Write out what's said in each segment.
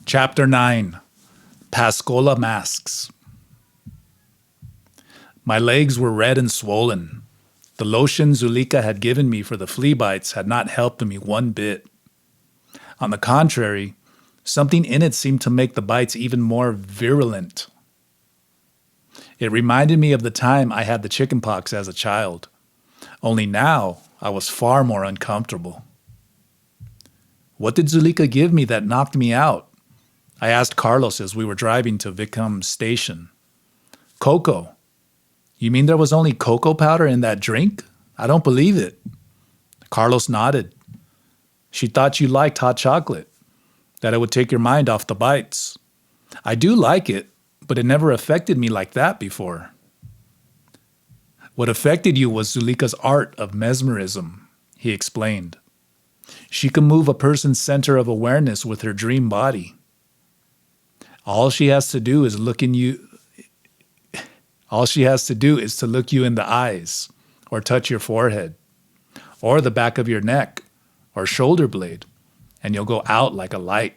Chapter 9. Pascola Masks. My legs were red and swollen. The lotion Zulika had given me for the flea bites had not helped me one bit. On the contrary, something in it seemed to make the bites even more virulent. It reminded me of the time I had the chickenpox as a child. Only now, I was far more uncomfortable. What did Zulika give me that knocked me out? I asked Carlos as we were driving to Vicum Station. Cocoa. You mean there was only cocoa powder in that drink? I don't believe it. Carlos nodded. She thought you liked hot chocolate, that it would take your mind off the bites. I do like it, but it never affected me like that before. What affected you was Zulika's art of mesmerism, he explained. She can move a person's center of awareness with her dream body. All she has to do is to look you in the eyes, or touch your forehead, or the back of your neck, or shoulder blade, and you'll go out like a light.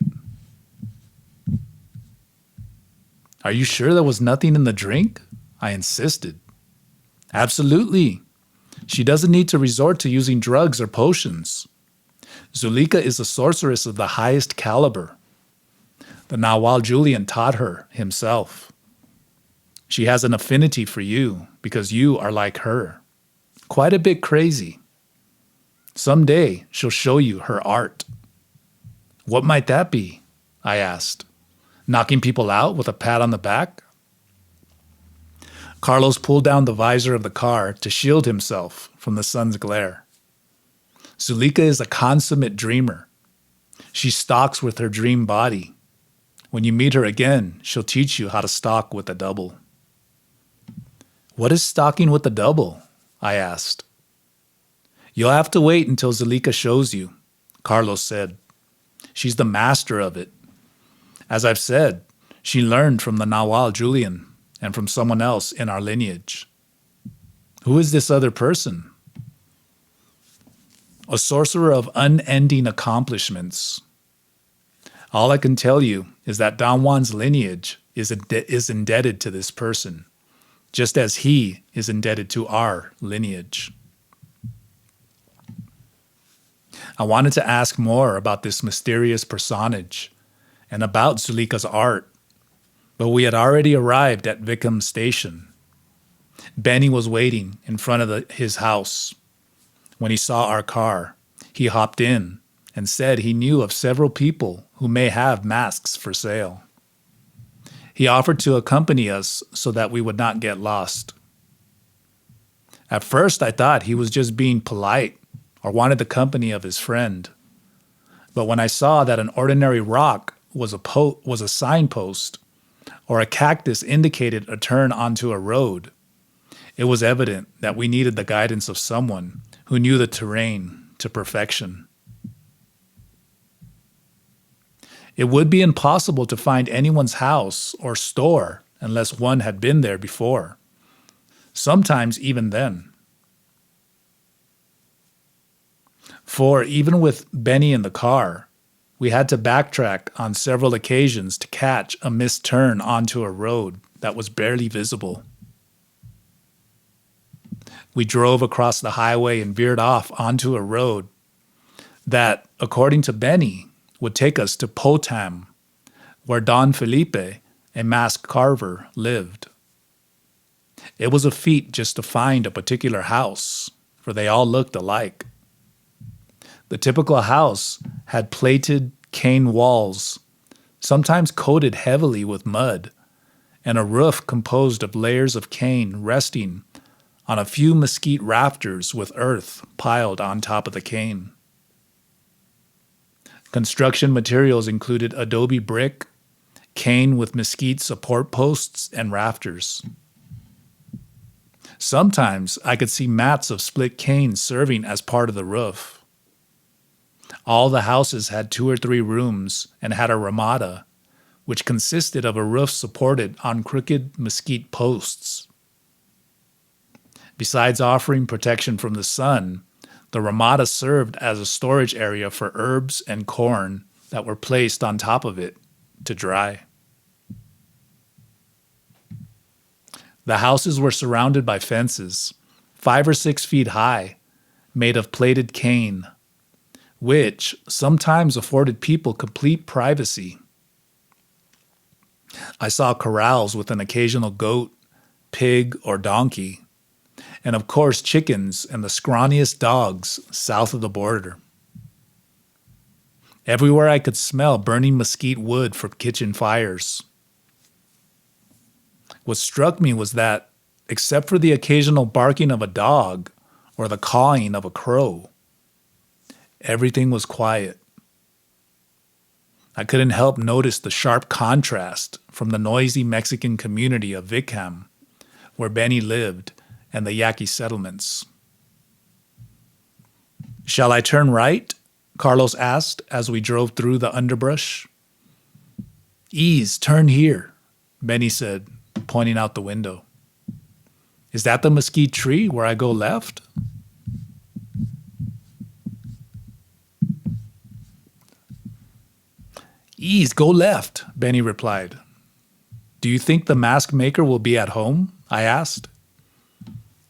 Are you sure there was nothing in the drink? I insisted. Absolutely. She doesn't need to resort to using drugs or potions. Zulika is a sorceress of the highest caliber. The Nawal Julian taught her himself. She has an affinity for you because you are like her. Quite a bit crazy. Someday she'll show you her art. What might that be? I asked. Knocking people out with a pat on the back? Carlos pulled down the visor of the car to shield himself from the sun's glare. Zulika is a consummate dreamer. She stalks with her dream body. When you meet her again, she'll teach you how to stalk with a double. What is stalking with a double? I asked. You'll have to wait until Zulika shows you, Carlos said. She's the master of it. As I've said, she learned from the Nawal Julian and from someone else in our lineage. Who is this other person? A sorcerer of unending accomplishments. All I can tell you is that Don Juan's lineage is indebted to this person, just as he is indebted to our lineage. I wanted to ask more about this mysterious personage and about Zulika's art, but we had already arrived at Vicum Station. Benny was waiting in front of his house. When he saw our car, he hopped in and said he knew of several people who may have masks for sale. He offered to accompany us so that we would not get lost. At first, I thought he was just being polite or wanted the company of his friend. But when I saw that an ordinary rock was a signpost or a cactus indicated a turn onto a road, it was evident that we needed the guidance of someone who knew the terrain to perfection. It would be impossible to find anyone's house or store unless one had been there before, sometimes even then. For even with Benny in the car, we had to backtrack on several occasions to catch a missed turn onto a road that was barely visible. We drove across the highway and veered off onto a road that, according to Benny, would take us to Potam, where Don Felipe, a masked carver, lived. It was a feat just to find a particular house, for they all looked alike. The typical house had plated cane walls, sometimes coated heavily with mud, and a roof composed of layers of cane resting on a few mesquite rafters with earth piled on top of the cane. Construction materials included adobe brick, cane with mesquite support posts, and rafters. Sometimes I could see mats of split cane serving as part of the roof. All the houses had 2 or 3 rooms and had a ramada, which consisted of a roof supported on crooked mesquite posts. Besides offering protection from the sun, the ramada served as a storage area for herbs and corn that were placed on top of it to dry. The houses were surrounded by fences, 5 or 6 feet high, made of plaited cane, which sometimes afforded people complete privacy. I saw corrals with an occasional goat, pig, or donkey, and of course chickens and the scrawniest dogs south of the border. Everywhere I could smell burning mesquite wood for kitchen fires. What struck me was that, except for the occasional barking of a dog or the cawing of a crow, everything was quiet. I couldn't help notice the sharp contrast from the noisy Mexican community of Vickham, where Benny lived, and the Yaqui settlements. "Shall I turn right?" Carlos asked as we drove through the underbrush. "Ease, turn here," Benny said, pointing out the window. "Is that the mesquite tree where I go left?" "Ease, go left," Benny replied. "Do you think the mask maker will be at home?" I asked.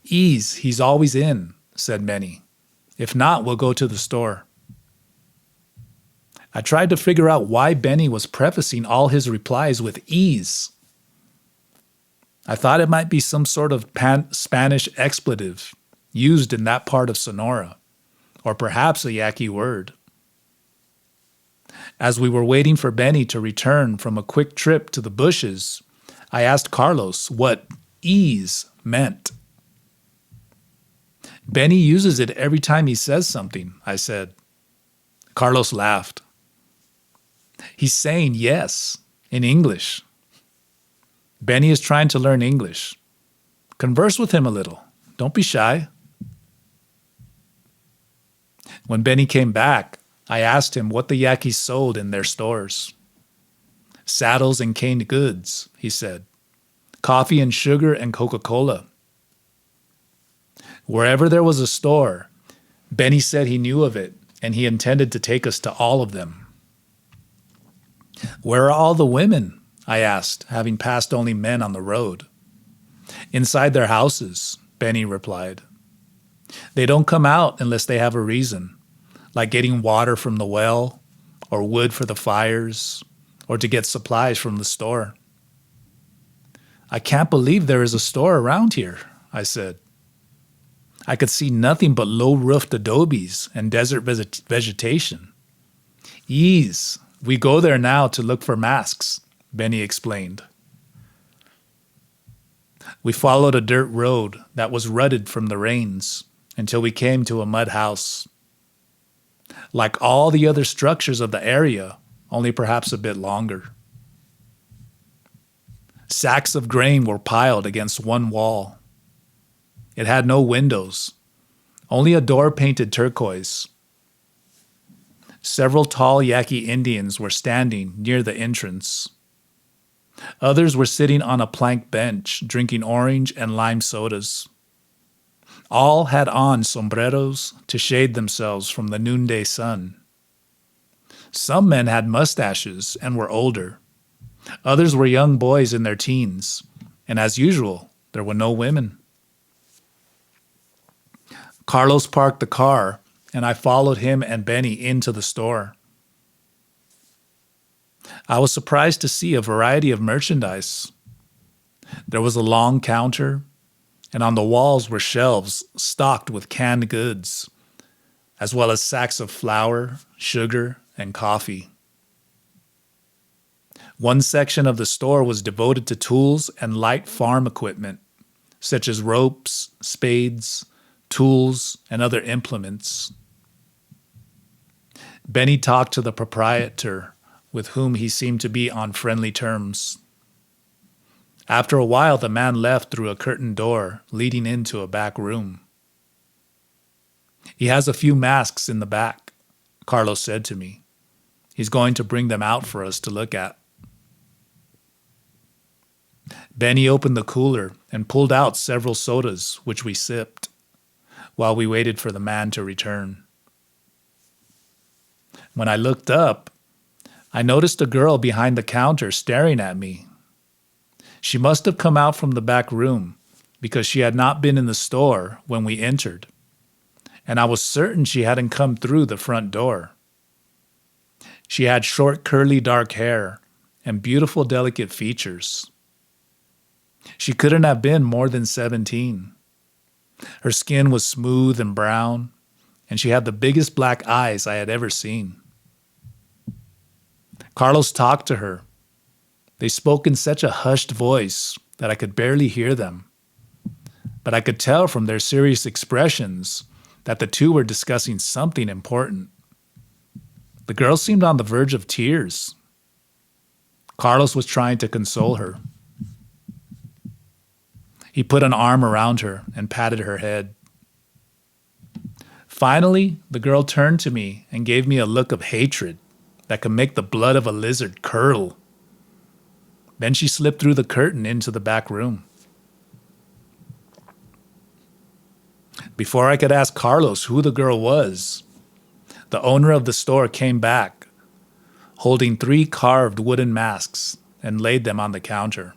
"Ease, he's always in," said Benny. "If not, we'll go to the store." I tried to figure out why Benny was prefacing all his replies with ease. I thought it might be some sort of Spanish expletive used in that part of Sonora, or perhaps a Yaqui word. As we were waiting for Benny to return from a quick trip to the bushes, I asked Carlos what ease meant. "Benny uses it every time he says something," I said. Carlos laughed. "He's saying yes in English. Benny is trying to learn English. Converse with him a little. Don't be shy." When Benny came back, I asked him what the Yaquis sold in their stores. "Saddles and canned goods," he said. "Coffee and sugar and Coca-Cola." Wherever there was a store, Benny said he knew of it, and he intended to take us to all of them. "Where are all the women?" I asked, having passed only men on the road. "Inside their houses," Benny replied. "They don't come out unless they have a reason, like getting water from the well, or wood for the fires, or to get supplies from the store." "I can't believe there is a store around here," I said. I could see nothing but low-roofed adobes and desert vegetation. "Ease, we go there now to look for masks," Benny explained. We followed a dirt road that was rutted from the rains until we came to a mud house. Like all the other structures of the area, only perhaps a bit longer. Sacks of grain were piled against one wall. It had no windows, only a door painted turquoise. Several tall Yaqui Indians were standing near the entrance. Others were sitting on a plank bench, drinking orange and lime sodas. All had on sombreros to shade themselves from the noonday sun. Some men had mustaches and were older. Others were young boys in their teens, and as usual, there were no women. Carlos parked the car, and I followed him and Benny into the store. I was surprised to see a variety of merchandise. There was a long counter, and on the walls were shelves stocked with canned goods, as well as sacks of flour, sugar, and coffee. One section of the store was devoted to tools and light farm equipment, such as ropes, spades, tools, and other implements. Benny talked to the proprietor, with whom he seemed to be on friendly terms. After a while, the man left through a curtained door leading into a back room. "He has a few masks in the back," Carlos said to me. "He's going to bring them out for us to look at." Benny opened the cooler and pulled out several sodas, which we sipped, while we waited for the man to return. When I looked up, I noticed a girl behind the counter staring at me. She must have come out from the back room because she had not been in the store when we entered, and I was certain she hadn't come through the front door. She had short, curly, dark hair and beautiful, delicate features. She couldn't have been more than 17. Her skin was smooth and brown, and she had the biggest black eyes I had ever seen. Carlos talked to her. They spoke in such a hushed voice that I could barely hear them. But I could tell from their serious expressions that the two were discussing something important. The girl seemed on the verge of tears. Carlos was trying to console her. He put an arm around her and patted her head. Finally, the girl turned to me and gave me a look of hatred that could make the blood of a lizard curdle. Then she slipped through the curtain into the back room. Before I could ask Carlos who the girl was, the owner of the store came back, holding 3 carved wooden masks, and laid them on the counter.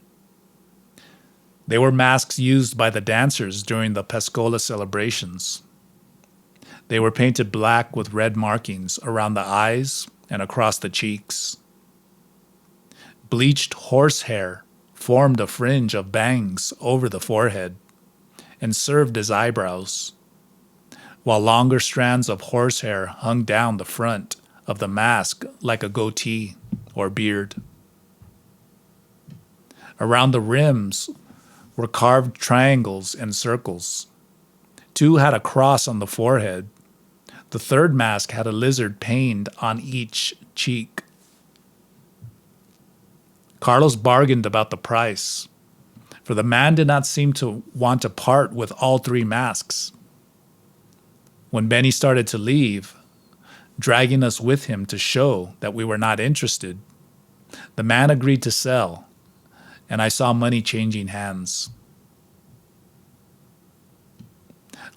They were masks used by the dancers during the Pascola celebrations. They were painted black with red markings around the eyes and across the cheeks. Bleached horsehair formed a fringe of bangs over the forehead and served as eyebrows, while longer strands of horsehair hung down the front of the mask like a goatee or beard. Around the rims were carved triangles and circles. 2 had a cross on the forehead. The third mask had a lizard painted on each cheek. Carlos bargained about the price, for the man did not seem to want to part with all 3 masks. When Benny started to leave, dragging us with him to show that we were not interested, the man agreed to sell, and I saw money changing hands.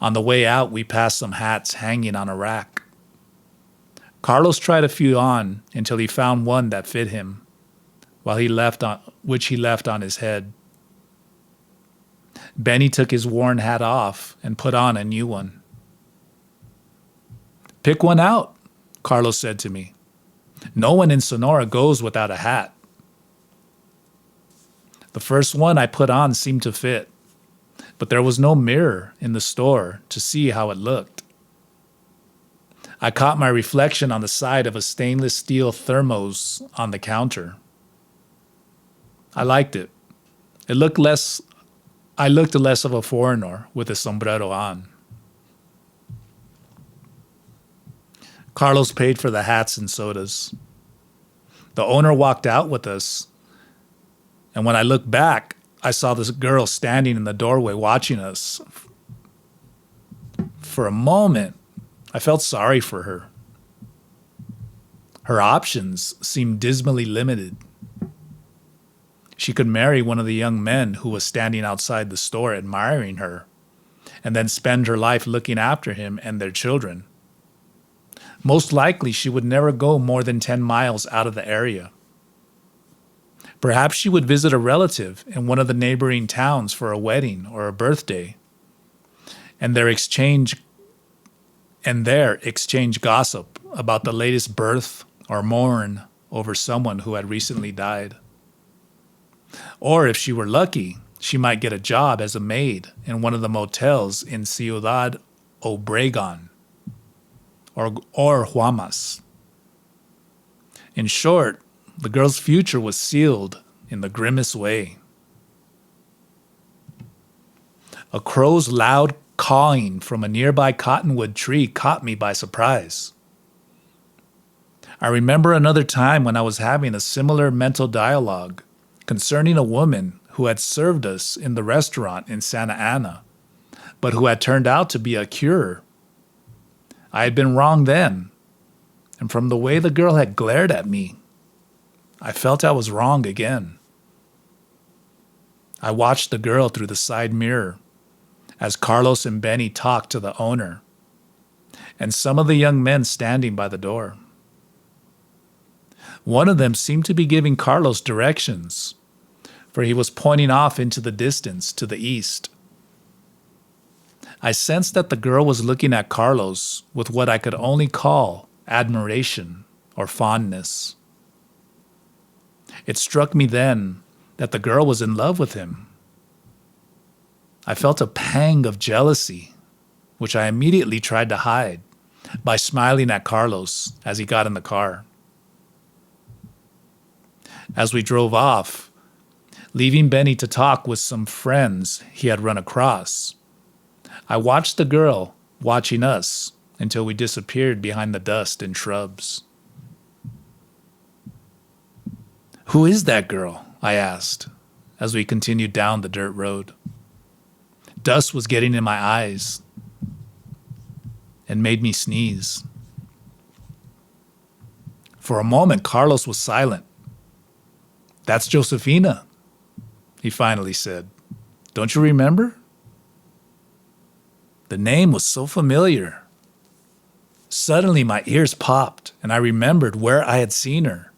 On the way out, we passed some hats hanging on a rack. Carlos tried a few on until he found one that fit him, which he left on his head. Benny took his worn hat off and put on a new one. "Pick one out," Carlos said to me. "No one in Sonora goes without a hat." The first one I put on seemed to fit, but there was no mirror in the store to see how it looked. I caught my reflection on the side of a stainless steel thermos on the counter. I liked it. I looked less of a foreigner with a sombrero on. Carlos paid for the hats and sodas. The owner walked out with us, and when I looked back, I saw this girl standing in the doorway watching us. For a moment, I felt sorry for her. Her options seemed dismally limited. She could marry one of the young men who was standing outside the store admiring her, and then spend her life looking after him and their children. Most likely, she would never go more than 10 miles out of the area. Perhaps she would visit a relative in one of the neighboring towns for a wedding or a birthday, and there exchange gossip about the latest birth or mourn over someone who had recently died. Or if she were lucky, she might get a job as a maid in one of the motels in Ciudad Obregón or Huamas. In short, the girl's future was sealed in the grimmest way. A crow's loud cawing from a nearby cottonwood tree caught me by surprise. I remember another time when I was having a similar mental dialogue concerning a woman who had served us in the restaurant in Santa Ana, but who had turned out to be a cure. I had been wrong then, and from the way the girl had glared at me, I felt I was wrong again. I watched the girl through the side mirror as Carlos and Benny talked to the owner and some of the young men standing by the door. One of them seemed to be giving Carlos directions, for he was pointing off into the distance to the east. I sensed that the girl was looking at Carlos with what I could only call admiration or fondness. It struck me then that the girl was in love with him. I felt a pang of jealousy, which I immediately tried to hide by smiling at Carlos as he got in the car. As we drove off, leaving Benny to talk with some friends he had run across, I watched the girl watching us until we disappeared behind the dust and shrubs. "Who is that girl?" I asked as we continued down the dirt road. Dust was getting in my eyes and made me sneeze. For a moment, Carlos was silent. "That's Josefina," he finally said. "Don't you remember?" The name was so familiar. Suddenly, my ears popped, and I remembered where I had seen her.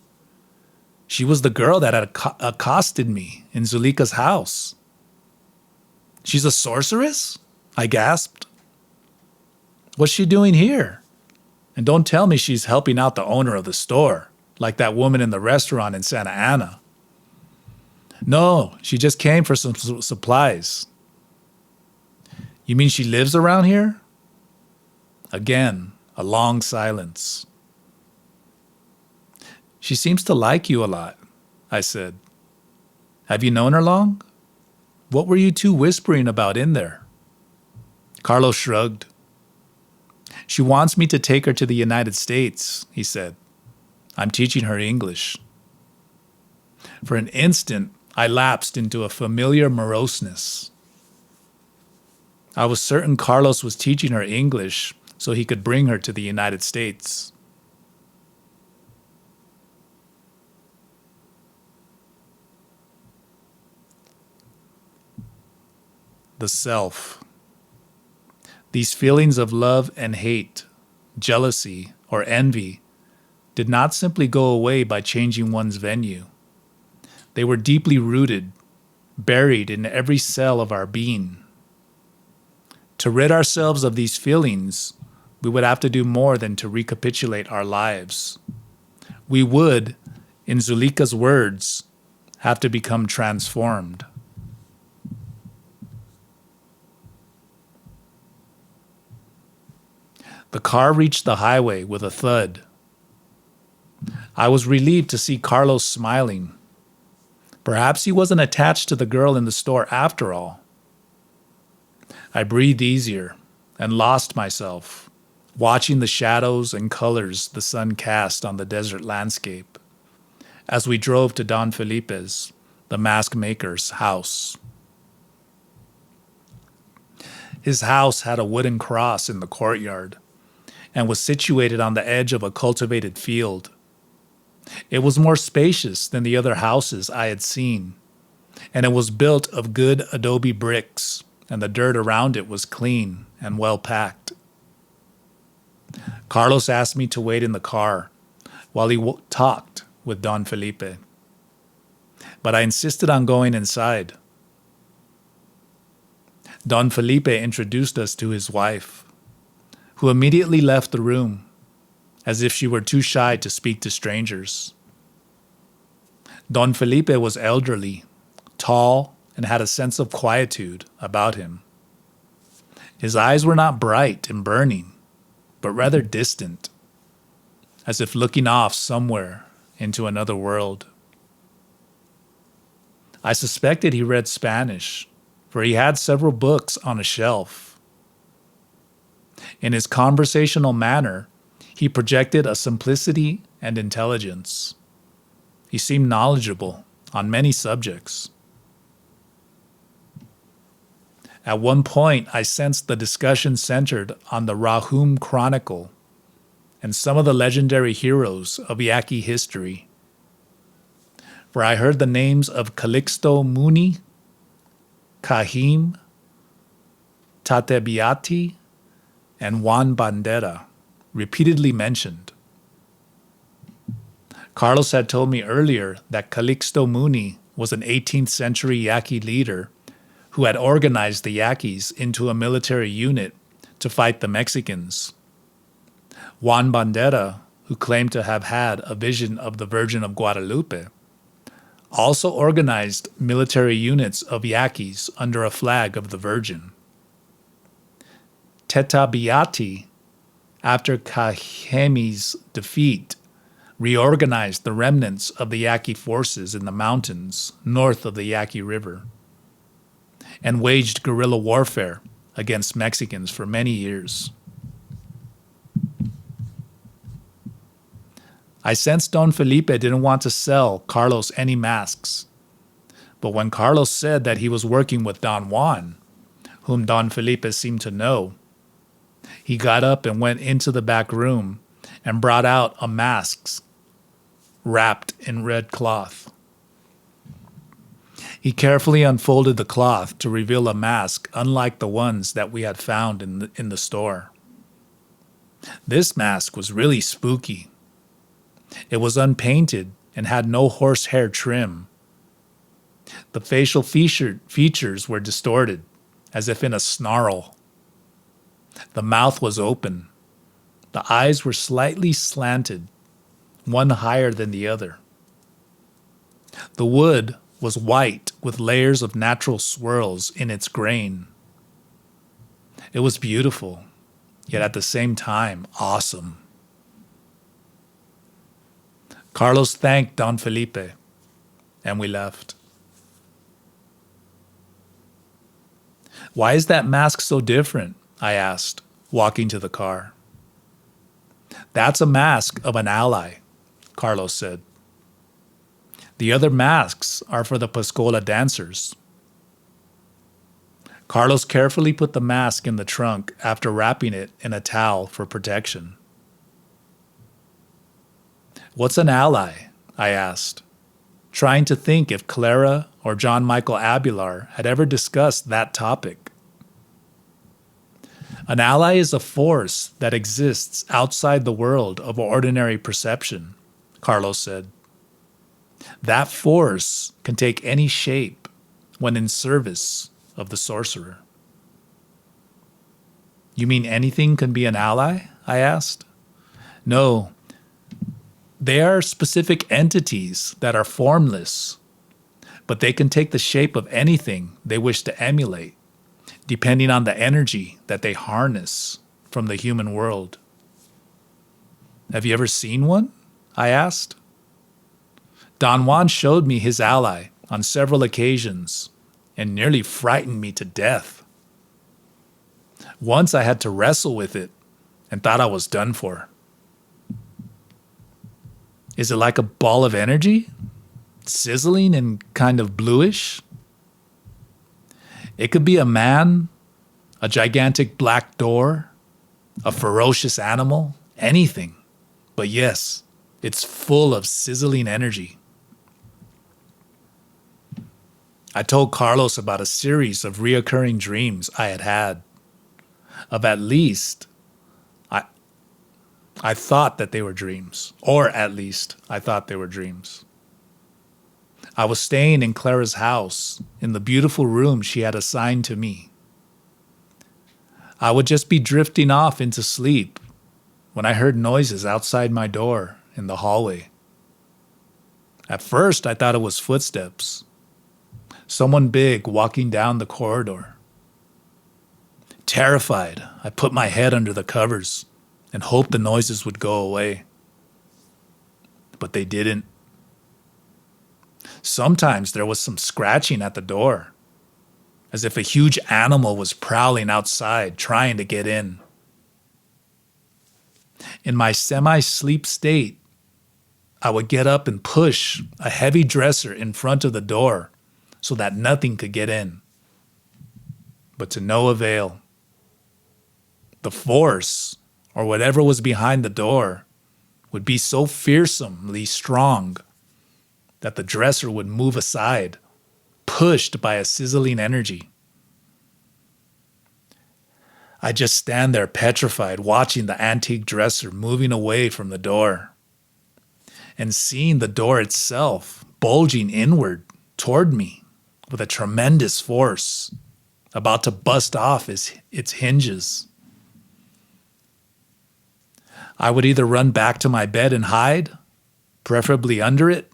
She was the girl that had accosted me in Zulika's house. "She's a sorceress?" I gasped. "What's she doing here? And don't tell me she's helping out the owner of the store, like that woman in the restaurant in Santa Ana." "No, she just came for some supplies." "You mean she lives around here?" Again, a long silence. "She seems to like you a lot," I said. "Have you known her long? What were you two whispering about in there?" Carlos shrugged. "She wants me to take her to the United States," he said. "I'm teaching her English." For an instant, I lapsed into a familiar moroseness. I was certain Carlos was teaching her English so he could bring her to the United States. The self. These feelings of love and hate, jealousy, or envy did not simply go away by changing one's venue. They were deeply rooted, buried in every cell of our being. To rid ourselves of these feelings, we would have to do more than to recapitulate our lives. We would, in Zulika's words, have to become transformed. The car reached the highway with a thud. I was relieved to see Carlos smiling. Perhaps he wasn't attached to the girl in the store after all. I breathed easier and lost myself, watching the shadows and colors the sun cast on the desert landscape as we drove to Don Felipe's, the mask maker's, house. His house had a wooden cross in the courtyard and was situated on the edge of a cultivated field. It was more spacious than the other houses I had seen, and it was built of good adobe bricks, and the dirt around it was clean and well packed. Carlos asked me to wait in the car while he talked with Don Felipe, but I insisted on going inside. Don Felipe introduced us to his wife, who immediately left the room, as if she were too shy to speak to strangers. Don Felipe was elderly, tall, and had a sense of quietude about him. His eyes were not bright and burning, but rather distant, as if looking off somewhere into another world. I suspected he read Spanish, for he had several books on a shelf. In his conversational manner, he projected a simplicity and intelligence. He seemed knowledgeable on many subjects. At one point, I sensed the discussion centered on the Rahum Chronicle and some of the legendary heroes of Yaqui history, where I heard the names of Calixto Muni, Kahim, Tatebiati, and Juan Bandera repeatedly mentioned. Carlos had told me earlier that Calixto Muni was an 18th century Yaqui leader who had organized the Yaquis into a military unit to fight the Mexicans. Juan Bandera, who claimed to have had a vision of the Virgin of Guadalupe, also organized military units of Yaquis under a flag of the Virgin. Teta Biati, after Cajemi's defeat, reorganized the remnants of the Yaqui forces in the mountains north of the Yaqui River and waged guerrilla warfare against Mexicans for many years. I sensed Don Felipe didn't want to sell Carlos any masks, but when Carlos said that he was working with Don Juan, whom Don Felipe seemed to know, he got up and went into the back room and brought out a mask wrapped in red cloth. He carefully unfolded the cloth to reveal a mask unlike the ones that we had found in the store. This mask was really spooky. It was unpainted and had no horsehair trim. The facial features were distorted, as if in a snarl. The mouth was open. The eyes were slightly slanted, one higher than the other. The wood was white with layers of natural swirls in its grain. It was beautiful, yet at the same time awesome. Carlos thanked Don Felipe, and we left. "Why is that mask so different?" I asked, walking to the car. "That's a mask of an ally," Carlos said. "The other masks are for the Pascola dancers." Carlos carefully put the mask in the trunk after wrapping it in a towel for protection. "What's an ally?" I asked, trying to think if Clara or John Michael Abelar had ever discussed that topic. "An ally is a force that exists outside the world of ordinary perception," Carlos said. "That force can take any shape when in service of the sorcerer." "You mean anything can be an ally?" I asked. "No. They are specific entities that are formless, but they can take the shape of anything they wish to emulate, depending on the energy that they harness from the human world." "Have you ever seen one?" I asked. "Don Juan showed me his ally on several occasions and nearly frightened me to death. Once I had to wrestle with it and thought I was done for." "Is it like a ball of energy? Sizzling and kind of bluish?" "It could be a man, a gigantic black door, a ferocious animal, anything. But yes, it's full of sizzling energy." I told Carlos about a series of reoccurring dreams I had had. Of at least, I thought that they were dreams. Or at least, I thought they were dreams. I was staying in Clara's house, in the beautiful room she had assigned to me. I would just be drifting off into sleep when I heard noises outside my door in the hallway. At first, I thought it was footsteps. Someone big walking down the corridor. Terrified, I put my head under the covers and hoped the noises would go away. But they didn't. Sometimes there was some scratching at the door, as if a huge animal was prowling outside trying to get in. In my semi-sleep state, I would get up and push a heavy dresser in front of the door so that nothing could get in. But to no avail. The force, or whatever was behind the door, would be so fearsomely strong that the dresser would move aside, pushed by a sizzling energy. I'd just stand there petrified, watching the antique dresser moving away from the door. and seeing the door itself bulging inward toward me with a tremendous force, about to bust off its hinges. I would either run back to my bed and hide, preferably under it,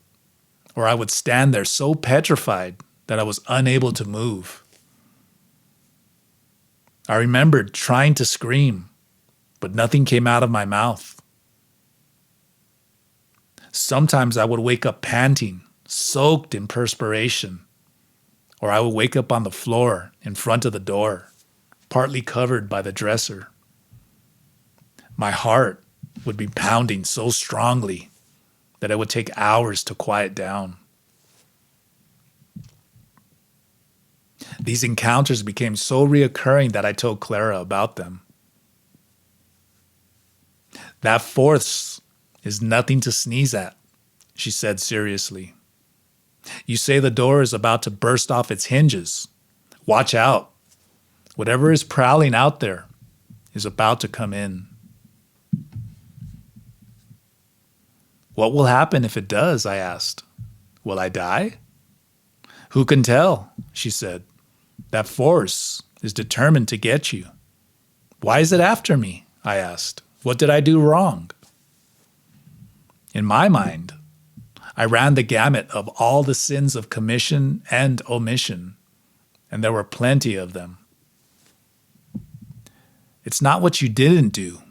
or I would stand there so petrified that I was unable to move. I remembered trying to scream, but nothing came out of my mouth. Sometimes I would wake up panting, soaked in perspiration, or I would wake up on the floor in front of the door, partly covered by the dresser. My heart would be pounding so strongly that it would take hours to quiet down. These encounters became so reoccurring that I told Clara about them. That force is nothing to sneeze at, she said seriously. You say the door is about to burst off its hinges. Watch out. Whatever is prowling out there is about to come in. What will happen if it does? I asked. Will I die? Who can tell? She said. That force is determined to get you. Why is it after me? I asked. What did I do wrong? In my mind, I ran the gamut of all the sins of commission and omission, and there were plenty of them. It's not what you didn't do,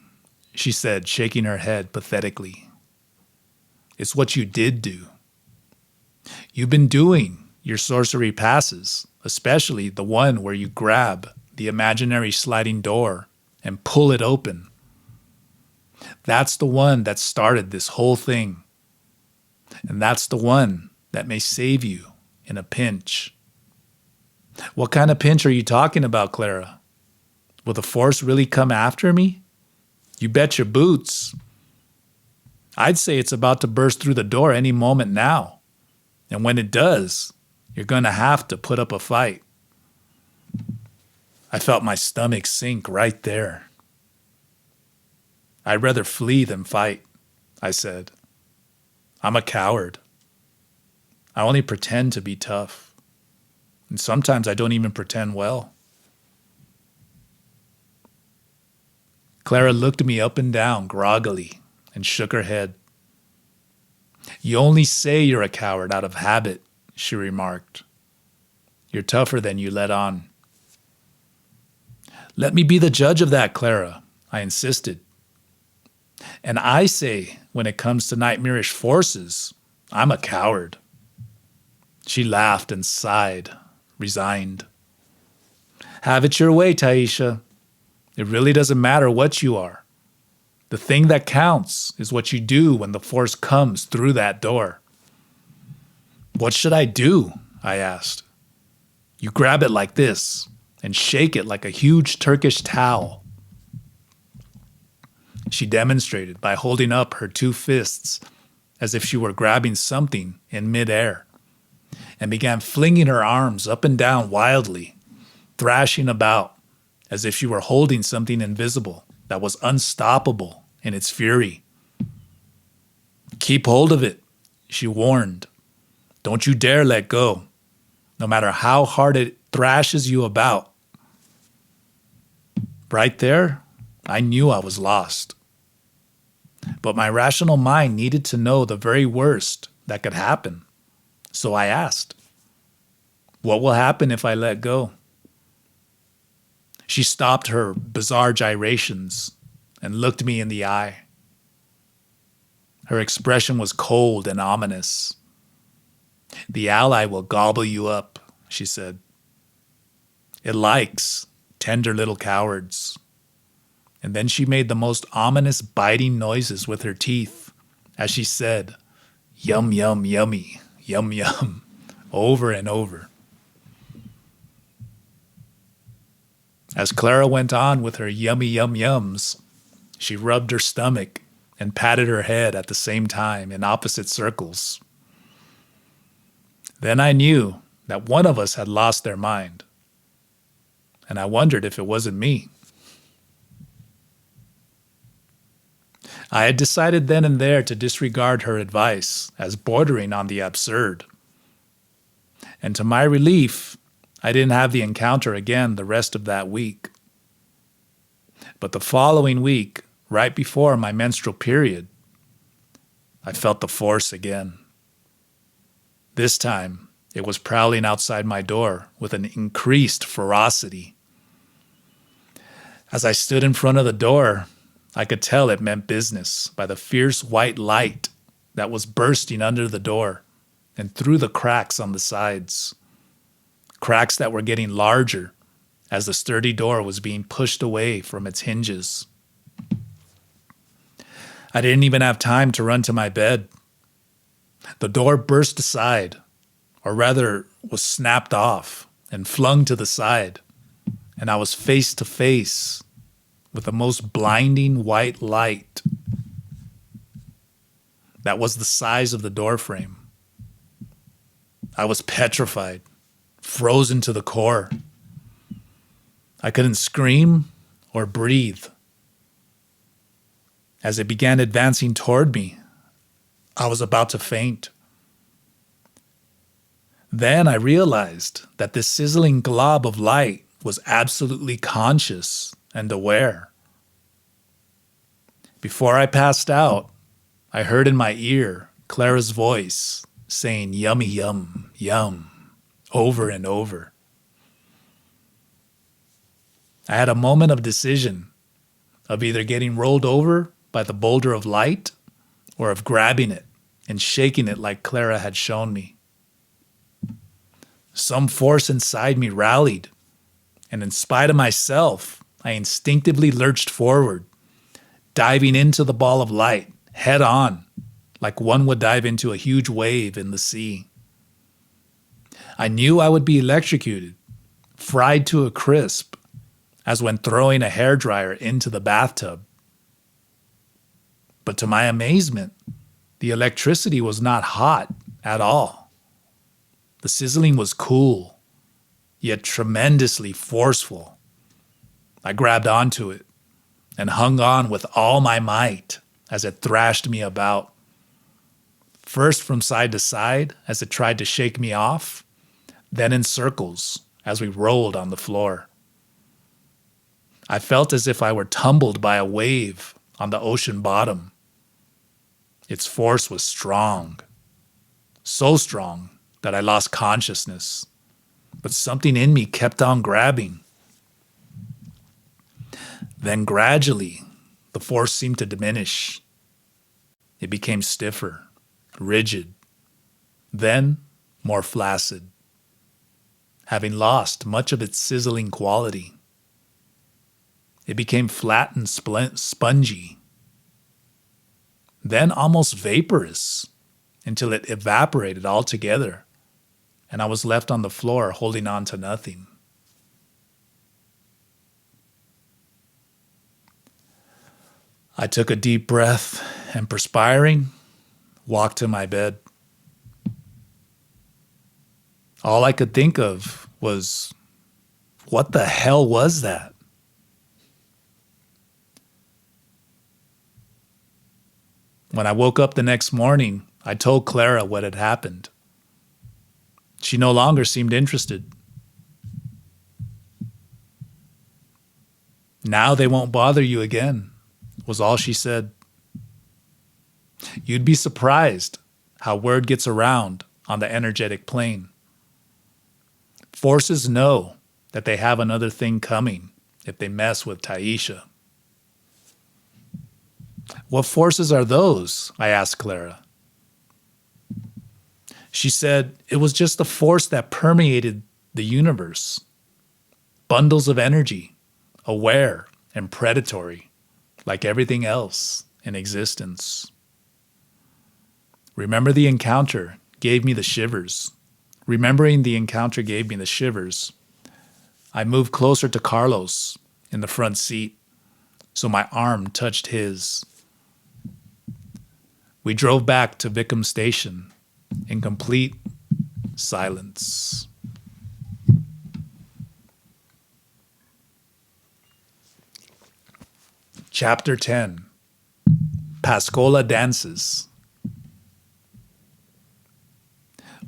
she said, shaking her head pathetically. It's what you did do. You've been doing your sorcery passes, especially the one where you grab the imaginary sliding door and pull it open. That's the one that started this whole thing. And that's the one that may save you in a pinch. What kind of pinch are you talking about, Clara? Will the force really come after me? You bet your boots. I'd say it's about to burst through the door any moment now. And when it does, you're going to have to put up a fight. I felt my stomach sink right there. I'd rather flee than fight, I said. I'm a coward. I only pretend to be tough. And sometimes I don't even pretend well. Clara looked me up and down groggily and shook her head. You only say you're a coward out of habit, she remarked. You're tougher than you let on. Let me be the judge of that, Clara, I insisted. And I say, when it comes to nightmarish forces, I'm a coward. She laughed and sighed, resigned. Have it your way, Taisha. It really doesn't matter what you are. The thing that counts is what you do when the force comes through that door. What should I do? I asked. You grab it like this and shake it like a huge Turkish towel. She demonstrated by holding up her two fists as if she were grabbing something in midair, and began flinging her arms up and down wildly, thrashing about as if she were holding something invisible that was unstoppable in its fury. Keep hold of it, she warned. Don't you dare let go, no matter how hard it thrashes you about. Right there, I knew I was lost. But my rational mind needed to know the very worst that could happen. So I asked, what will happen if I let go? She stopped her bizarre gyrations and looked me in the eye. Her expression was cold and ominous. The ally will gobble you up, she said. It likes tender little cowards. And then she made the most ominous biting noises with her teeth as she said, yum, yum, yummy, yum, yum, over and over. As Clara went on with her yummy, yum, yums, she rubbed her stomach and patted her head at the same time in opposite circles. Then I knew that one of us had lost their mind, and I wondered if it wasn't me. I had decided then and there to disregard her advice as bordering on the absurd. And to my relief, I didn't have the encounter again the rest of that week. But the following week, right before my menstrual period, I felt the force again. This time, it was prowling outside my door with an increased ferocity. As I stood in front of the door, I could tell it meant business by the fierce white light that was bursting under the door and through the cracks on the sides. Cracks that were getting larger as the sturdy door was being pushed away from its hinges. I didn't even have time to run to my bed. The door burst aside, or rather was snapped off and flung to the side, and I was face to face with the most blinding white light that was the size of the doorframe. I was petrified, frozen to the core. I couldn't scream or breathe. As it began advancing toward me, I was about to faint. Then I realized that this sizzling glob of light was absolutely conscious and aware. Before I passed out, I heard in my ear Clara's voice saying yummy yum, yum, over and over. I had a moment of decision of either getting rolled over by the boulder of light or of grabbing it and shaking it like Clara had shown me. Some force inside me rallied, and in spite of myself, I instinctively lurched forward, diving into the ball of light head on, like one would dive into a huge wave in the sea. I knew I would be electrocuted, fried to a crisp, as when throwing a hairdryer into the bathtub. But to my amazement, the electricity was not hot at all. The sizzling was cool, yet tremendously forceful. I grabbed onto it and hung on with all my might as it thrashed me about. First from side to side as it tried to shake me off, then in circles as we rolled on the floor. I felt as if I were tumbled by a wave on the ocean bottom. Its force was strong, so strong that I lost consciousness, but something in me kept on grabbing. Then gradually, the force seemed to diminish. It became stiffer, rigid, then more flaccid, having lost much of its sizzling quality. It became flat and spongy, then almost vaporous, until it evaporated altogether, and I was left on the floor holding on to nothing. I took a deep breath and, perspiring, walked to my bed. All I could think of was, what the hell was that? When I woke up the next morning, I told Clara what had happened. She no longer seemed interested. "Now they won't bother you again," was all she said. You'd be surprised how word gets around on the energetic plane. Forces know that they have another thing coming if they mess with Taisha. "What forces are those?" I asked Clara. She said it was just the force that permeated the universe. Bundles of energy, aware and predatory, like everything else in existence. Remembering the encounter gave me the shivers. I moved closer to Carlos in the front seat, so my arm touched his. We drove back to Vickham Station in complete silence. Chapter 10. Pascola dances.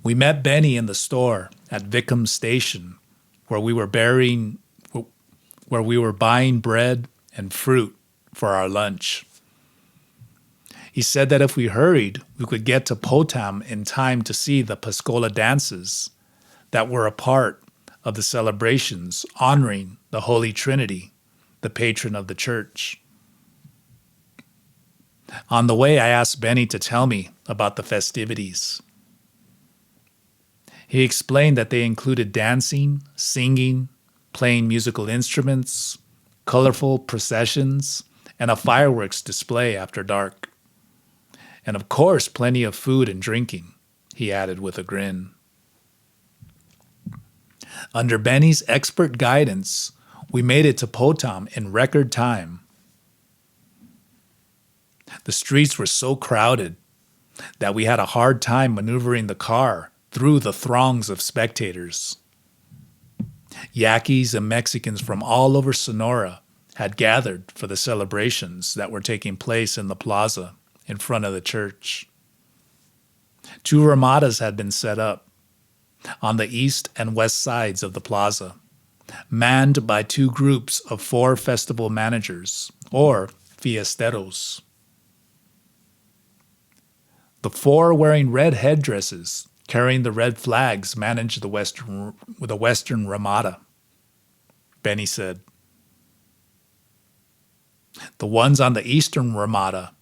We met Benny in the store at Vickham Station, where we were buying bread and fruit for our lunch. He said that if we hurried, we could get to Potam in time to see the Pascola dances that were a part of the celebrations honoring the Holy Trinity, the patron of the church. On the way, I asked Benny to tell me about the festivities. He explained that they included dancing, singing, playing musical instruments, colorful processions, and a fireworks display after dark. And of course, plenty of food and drinking, he added with a grin. Under Benny's expert guidance, we made it to Potam in record time. The streets were so crowded that we had a hard time maneuvering the car through the throngs of spectators. Yaquis and Mexicans from all over Sonora had gathered for the celebrations that were taking place in the plaza in front of the church. 2 ramadas had been set up on the east and west sides of the plaza, manned by 2 groups of 4 festival managers, or fiesteros. The 4 wearing red headdresses, carrying the red flags, managed the western ramada, Benny said. The ones on the eastern ramada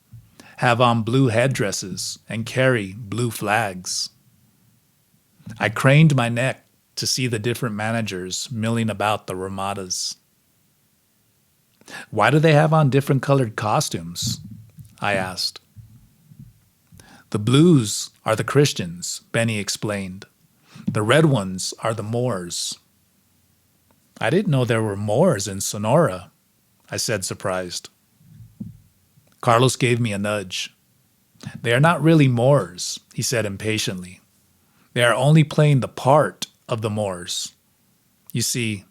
have on blue headdresses and carry blue flags. I craned my neck to see the different managers milling about the ramadas. Why do they have on different colored costumes? I asked. The blues are the Christians, Benny explained. The red ones are the Moors. I didn't know there were Moors in Sonora, I said, surprised. Carlos gave me a nudge. They are not really Moors, he said impatiently. They are only playing the part of the Moors. You see,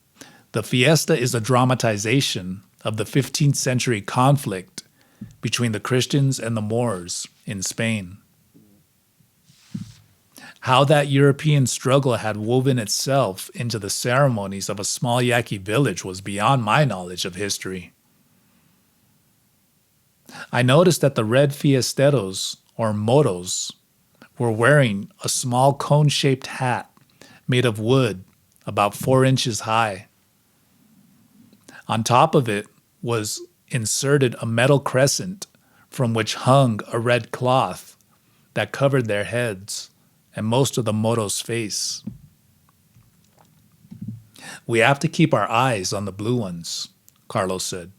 the fiesta is a dramatization of the 15th century conflict between the Christians and the Moors in Spain. How that European struggle had woven itself into the ceremonies of a small Yaqui village was beyond my knowledge of history. I noticed that the red fiesteros, or moros, were wearing a small cone-shaped hat made of wood about 4 inches high. On top of it was inserted a metal crescent from which hung a red cloth that covered their heads and most of the moros' face. We have to keep our eyes on the blue ones, Carlos said,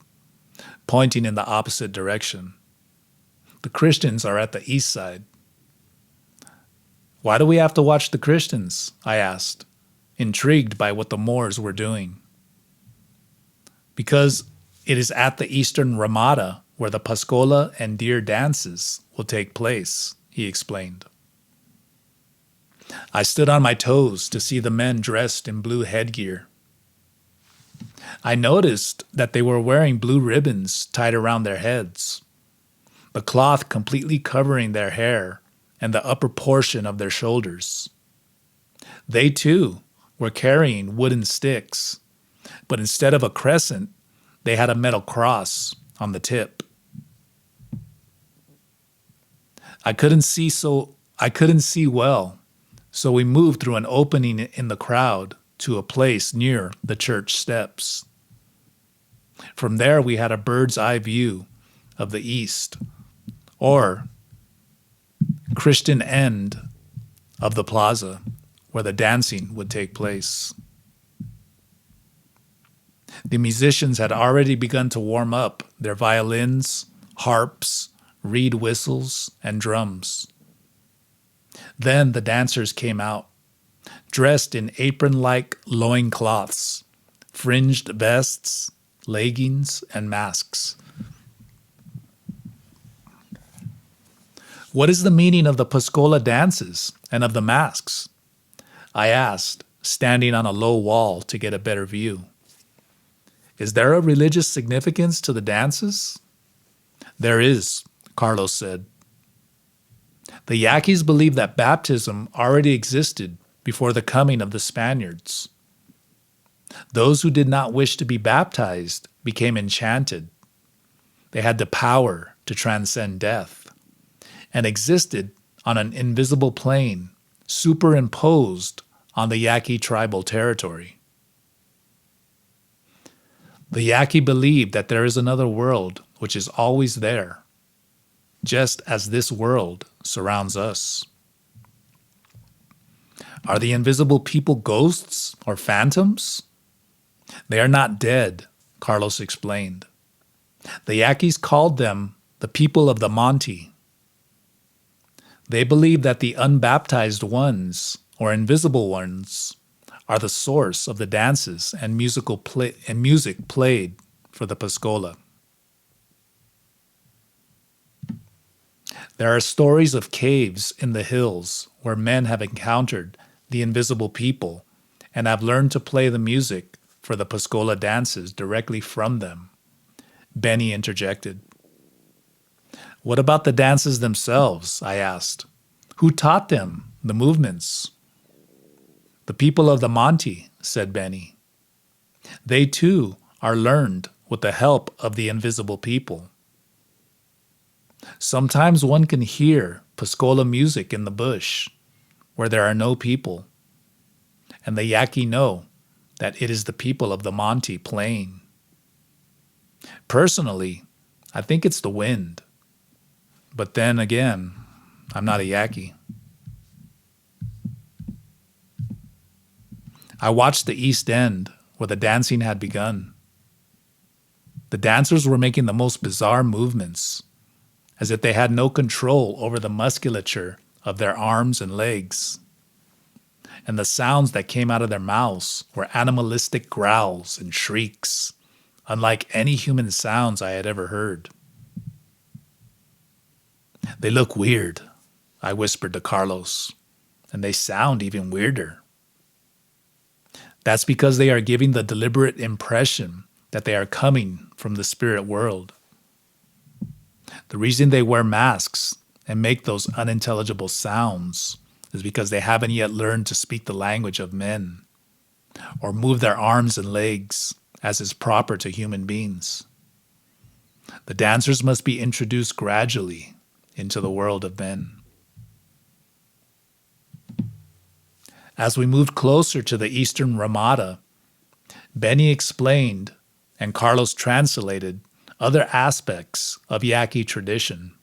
pointing in the opposite direction. The Christians are at the east side. Why do we have to watch the Christians? I asked, intrigued by what the Moors were doing. Because it is at the eastern ramada where the Pascola and deer dances will take place, he explained. I stood on my toes to see the men dressed in blue headgear. I noticed that they were wearing blue ribbons tied around their heads, the cloth completely covering their hair and the upper portion of their shoulders. They, too, were carrying wooden sticks, but instead of a crescent, they had a metal cross on the tip. I couldn't see well, so we moved through an opening in the crowd to a place near the church steps. From there, we had a bird's eye view of the east, or Christian end of the plaza, where the dancing would take place. The musicians had already begun to warm up their violins, harps, reed whistles, and drums. Then the dancers came out, dressed in apron-like loincloths, fringed vests, leggings, and masks. What is the meaning of the Pascola dances and of the masks? I asked, standing on a low wall to get a better view. Is there a religious significance to the dances? There is, Carlos said. The Yaquis believed that baptism already existed before the coming of the Spaniards. Those who did not wish to be baptized became enchanted. They had the power to transcend death and existed on an invisible plane superimposed on the Yaqui tribal territory. The Yaqui believed that there is another world which is always there, just as this world surrounds us. Are the invisible people ghosts or phantoms? They are not dead, Carlos explained. The Yaquis called them the people of the Monte. They believe that the unbaptized ones, or invisible ones, are the source of the dances and music played for the Pascola. There are stories of caves in the hills where men have encountered the invisible people and have learned to play the music for the Pascola dances directly from them. Benny interjected. What about the dances themselves? I asked. Who taught them the movements? The people of the Monte, said Benny. They too are learned with the help of the invisible people. Sometimes one can hear Pascola music in the bush where there are no people, and the Yaqui know that it is the people of the Monte playing. Personally, I think it's the wind. But then again, I'm not a Yaqui. I watched the East End where the dancing had begun. The dancers were making the most bizarre movements, as if they had no control over the musculature of their arms and legs. And the sounds that came out of their mouths were animalistic growls and shrieks, unlike any human sounds I had ever heard. They look weird, I whispered to Carlos, and they sound even weirder. That's because they are giving the deliberate impression that they are coming from the spirit world. The reason they wear masks and make those unintelligible sounds is because they haven't yet learned to speak the language of men or move their arms and legs as is proper to human beings. The dancers must be introduced gradually into the world of men. As we moved closer to the eastern Ramada, Benny explained and Carlos translated other aspects of Yaqui tradition.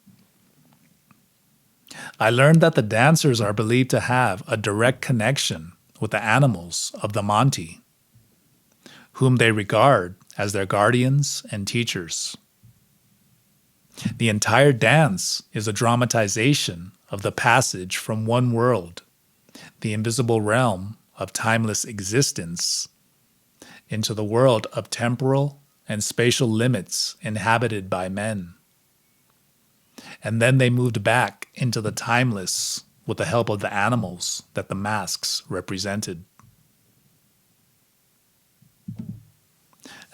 I learned that the dancers are believed to have a direct connection with the animals of the Monte, whom they regard as their guardians and teachers. The entire dance is a dramatization of the passage from one world, the invisible realm of timeless existence, into the world of temporal and spatial limits inhabited by men. And then they moved back into the timeless with the help of the animals that the masks represented.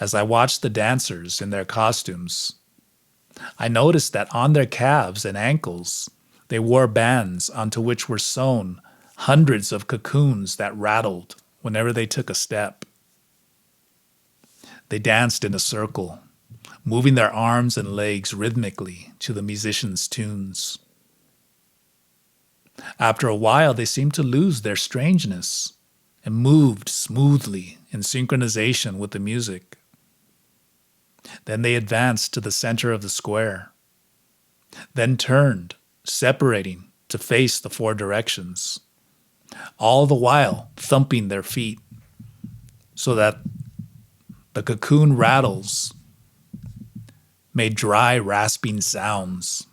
As I watched the dancers in their costumes, I noticed that on their calves and ankles, they wore bands onto which were sewn hundreds of cocoons that rattled whenever they took a step. They danced in a circle, moving their arms and legs rhythmically to the musicians' tunes. After a while, they seemed to lose their strangeness and moved smoothly in synchronization with the music. Then they advanced to the center of the square, then turned, separating to face the four directions, all the while thumping their feet so that the cocoon rattles made dry, rasping sounds.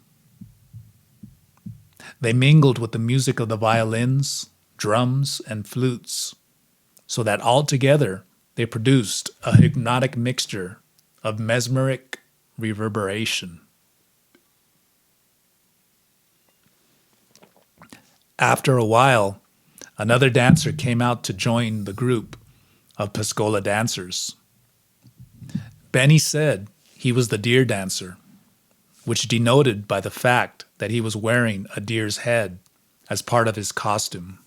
They mingled with the music of the violins, drums, and flutes, so that altogether they produced a hypnotic mixture of mesmeric reverberation. After a while, another dancer came out to join the group of Pascola dancers. Benny said he was the deer dancer. which denoted by the fact that he was wearing a deer's head as part of his costume.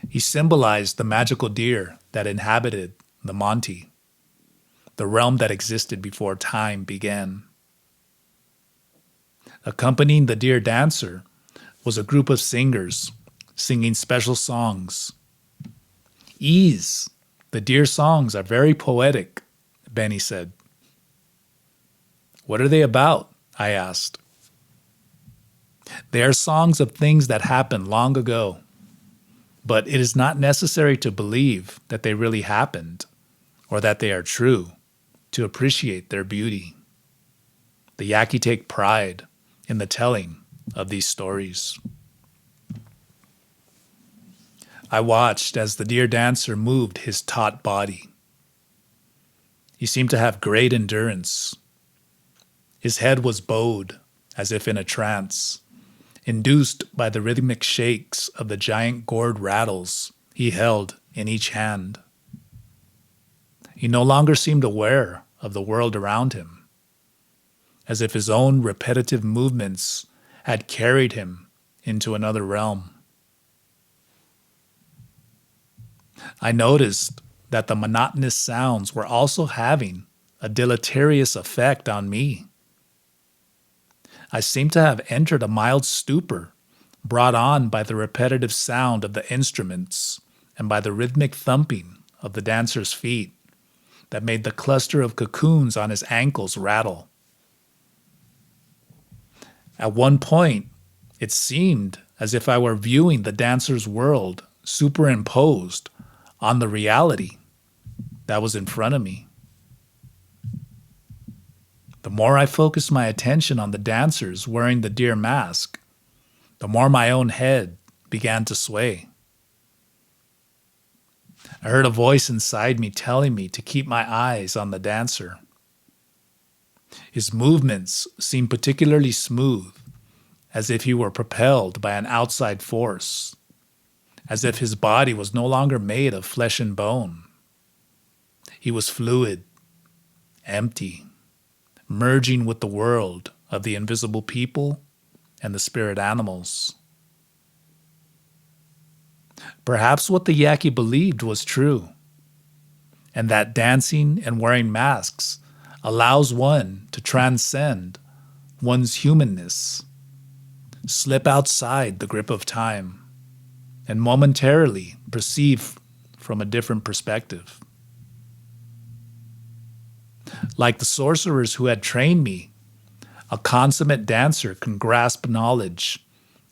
He symbolized the magical deer that inhabited the Monte, the realm that existed before time began. Accompanying the deer dancer was a group of singers singing special songs. "Ease, the deer songs are very poetic," Benny said. "What are they about?" I asked. "They are songs of things that happened long ago, but it is not necessary to believe that they really happened or that they are true to appreciate their beauty. The Yaqui take pride in the telling of these stories." I watched as the deer dancer moved his taut body. He seemed to have great endurance. His head was bowed, as if in a trance, induced by the rhythmic shakes of the giant gourd rattles he held in each hand. He no longer seemed aware of the world around him, as if his own repetitive movements had carried him into another realm. I noticed that the monotonous sounds were also having a deleterious effect on me. I seemed to have entered a mild stupor brought on by the repetitive sound of the instruments and by the rhythmic thumping of the dancer's feet that made the cluster of cocoons on his ankles rattle. At one point, it seemed as if I were viewing the dancer's world superimposed on the reality that was in front of me. The more I focused my attention on the dancers wearing the deer mask, the more my own head began to sway. I heard a voice inside me telling me to keep my eyes on the dancer. His movements seemed particularly smooth, as if he were propelled by an outside force, as if his body was no longer made of flesh and bone. He was fluid, empty, merging with the world of the invisible people and the spirit animals. Perhaps what the Yaqui believed was true, and that dancing and wearing masks allows one to transcend one's humanness, slip outside the grip of time, and momentarily perceive from a different perspective. Like the sorcerers who had trained me, a consummate dancer can grasp knowledge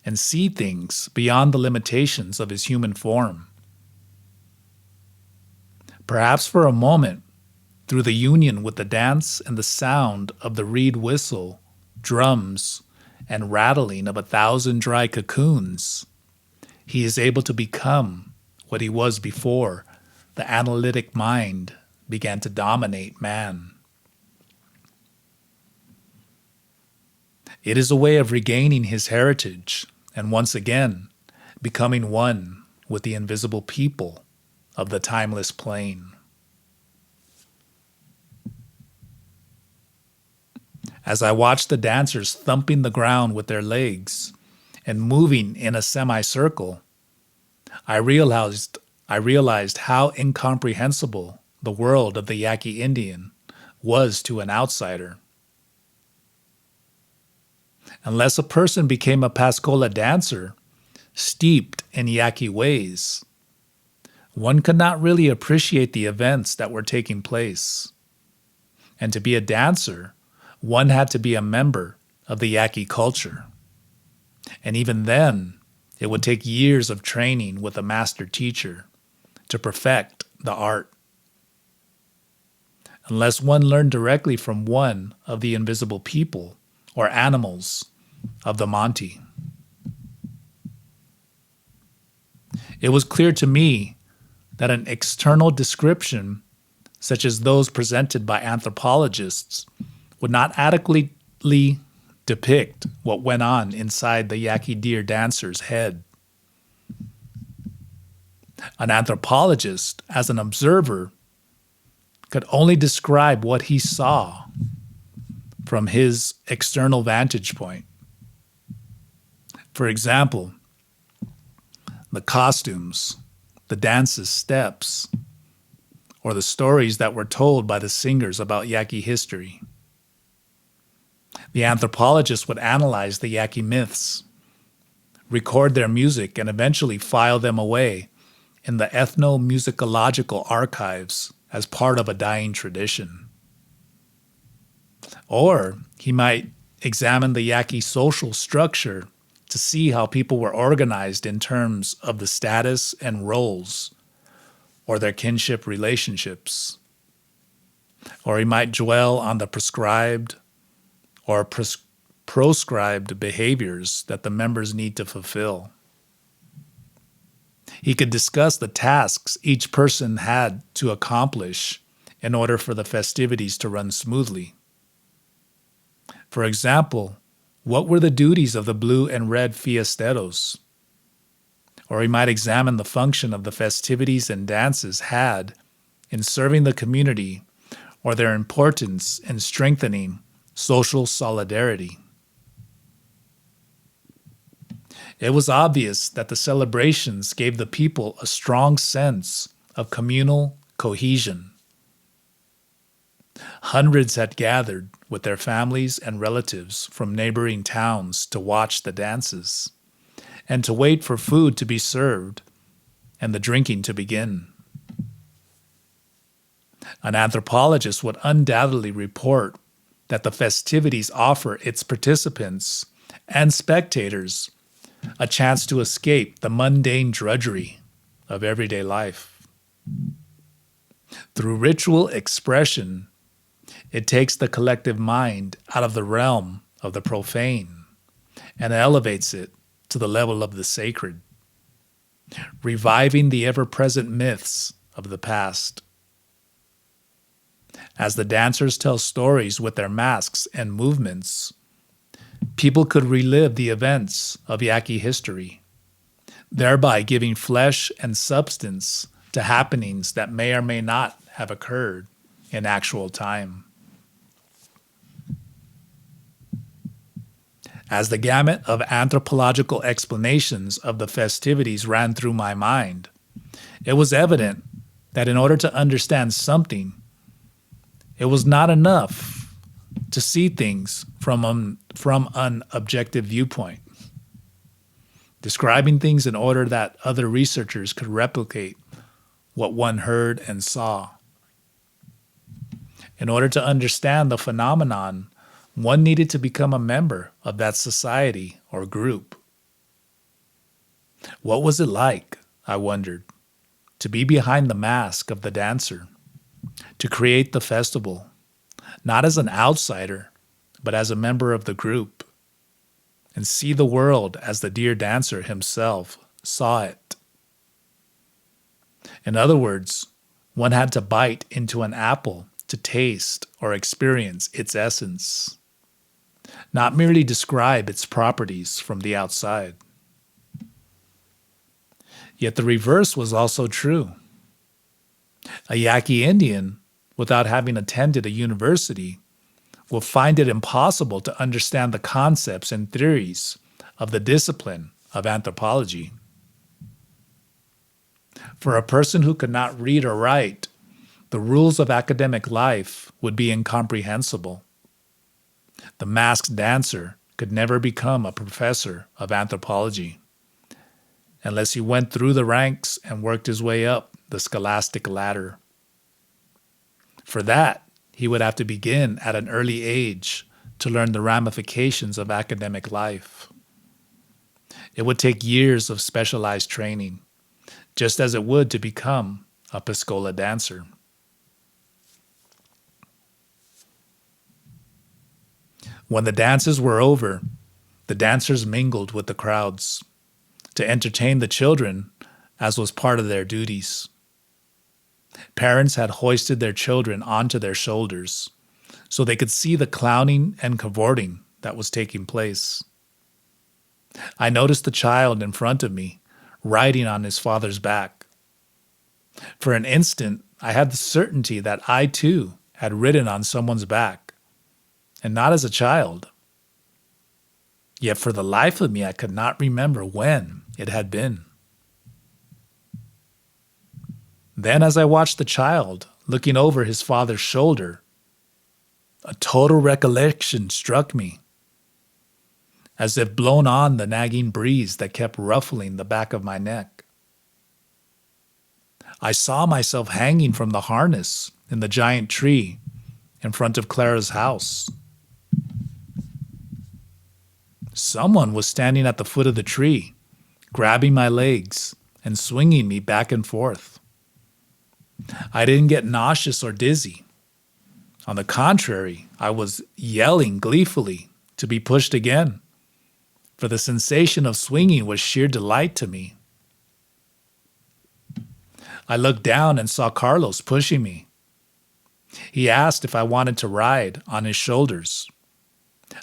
and see things beyond the limitations of his human form. Perhaps for a moment, through the union with the dance and the sound of the reed whistle, drums, and rattling of 1,000 dry cocoons, he is able to become what he was before the analytic mind began to dominate man. It is a way of regaining his heritage and once again becoming one with the invisible people of the timeless plane. As I watched the dancers thumping the ground with their legs and moving in a semicircle, I realized how incomprehensible the world of the Yaqui Indian was to an outsider. Unless a person became a Pascola dancer, steeped in Yaqui ways, one could not really appreciate the events that were taking place. And to be a dancer, one had to be a member of the Yaqui culture. And even then, it would take years of training with a master teacher to perfect the art. Unless one learned directly from one of the invisible people or animals of the Monte. It was clear to me that an external description, such as those presented by anthropologists, would not adequately depict what went on inside the Yaqui deer dancer's head. An anthropologist, as an observer, could only describe what he saw, from his external vantage point. For example, the costumes, the dance's steps, or the stories that were told by the singers about Yaqui history. The anthropologist would analyze the Yaqui myths, record their music, and eventually file them away in the ethnomusicological archives as part of a dying tradition. Or he might examine the Yaqui social structure to see how people were organized in terms of the status and roles or their kinship relationships. Or he might dwell on the prescribed or proscribed behaviors that the members need to fulfill. He could discuss the tasks each person had to accomplish in order for the festivities to run smoothly. For example, what were the duties of the blue and red fiesteros? Or he might examine the function of the festivities and dances had in serving the community or their importance in strengthening social solidarity. It was obvious that the celebrations gave the people a strong sense of communal cohesion. Hundreds had gathered with their families and relatives from neighboring towns to watch the dances and to wait for food to be served and the drinking to begin. An anthropologist would undoubtedly report that the festivities offer its participants and spectators a chance to escape the mundane drudgery of everyday life. Through ritual expression, it takes the collective mind out of the realm of the profane and elevates it to the level of the sacred, reviving the ever-present myths of the past. As the dancers tell stories with their masks and movements, people could relive the events of Yaqui history, thereby giving flesh and substance to happenings that may or may not have occurred in actual time. As the gamut of anthropological explanations of the festivities ran through my mind, it was evident that in order to understand something, it was not enough to see things from an objective viewpoint, describing things in order that other researchers could replicate what one heard and saw. In order to understand the phenomenon, one needed to become a member of that society or group. What was it like, I wondered, to be behind the mask of the dancer, to create the festival, not as an outsider, but as a member of the group, and see the world as the dear dancer himself saw it? In other words, one had to bite into an apple to taste or experience its essence, not merely describe its properties from the outside. Yet the reverse was also true. A Yaqui Indian, without having attended a university, will find it impossible to understand the concepts and theories of the discipline of anthropology. For a person who could not read or write, the rules of academic life would be incomprehensible. The masked dancer could never become a professor of anthropology unless he went through the ranks and worked his way up the scholastic ladder. For that, he would have to begin at an early age to learn the ramifications of academic life. It would take years of specialized training, just as it would to become a Piscola dancer. When the dances were over, the dancers mingled with the crowds to entertain the children, as was part of their duties. Parents had hoisted their children onto their shoulders so they could see the clowning and cavorting that was taking place. I noticed the child in front of me riding on his father's back. For an instant, I had the certainty that I too had ridden on someone's back, and not as a child. Yet for the life of me, I could not remember when it had been. Then, as I watched the child looking over his father's shoulder, a total recollection struck me, as if blown on the nagging breeze that kept ruffling the back of my neck. I saw myself hanging from the harness in the giant tree in front of Clara's house. Someone was standing at the foot of the tree, grabbing my legs and swinging me back and forth. I didn't get nauseous or dizzy. On the contrary, I was yelling gleefully to be pushed again, for the sensation of swinging was sheer delight to me. I looked down and saw Carlos pushing me. He asked if I wanted to ride on his shoulders.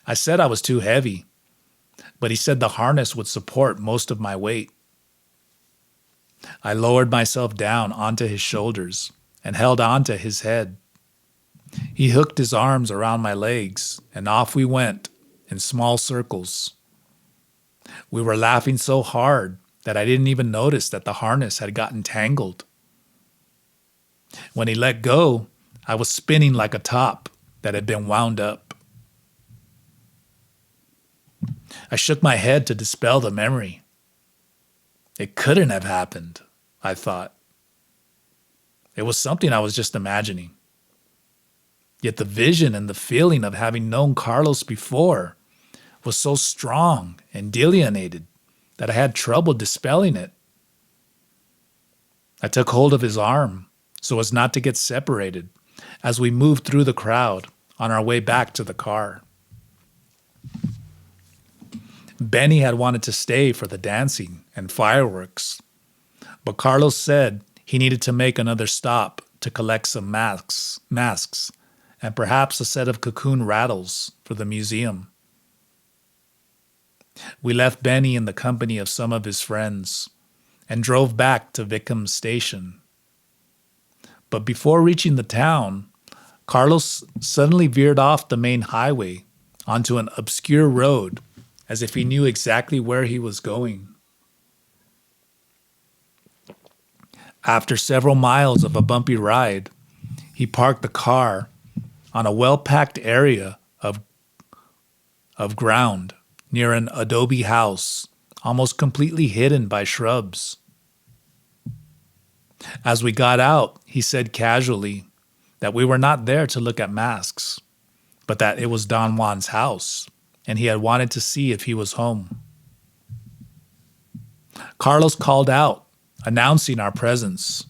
I said I was too heavy, but he said the harness would support most of my weight. I lowered myself down onto his shoulders and held onto his head. He hooked his arms around my legs, and off we went in small circles. We were laughing so hard that I didn't even notice that the harness had gotten tangled. When he let go, I was spinning like a top that had been wound up. I shook my head to dispel the memory. It couldn't have happened, I thought. It was something I was just imagining. Yet the vision and the feeling of having known Carlos before was so strong and delineated that I had trouble dispelling it. I took hold of his arm so as not to get separated as we moved through the crowd on our way back to the car. Benny had wanted to stay for the dancing and fireworks, but Carlos said he needed to make another stop to collect some masks, and perhaps a set of cocoon rattles for the museum. We left Benny in the company of some of his friends and drove back to Vickham Station. But before reaching the town, Carlos suddenly veered off the main highway onto an obscure road as if he knew exactly where he was going. After several miles of a bumpy ride, he parked the car on a well-packed area of ground near an adobe house, almost completely hidden by shrubs. As we got out, he said casually that we were not there to look at masks, but that it was Don Juan's house, and he had wanted to see if he was home. Carlos called out, announcing our presence,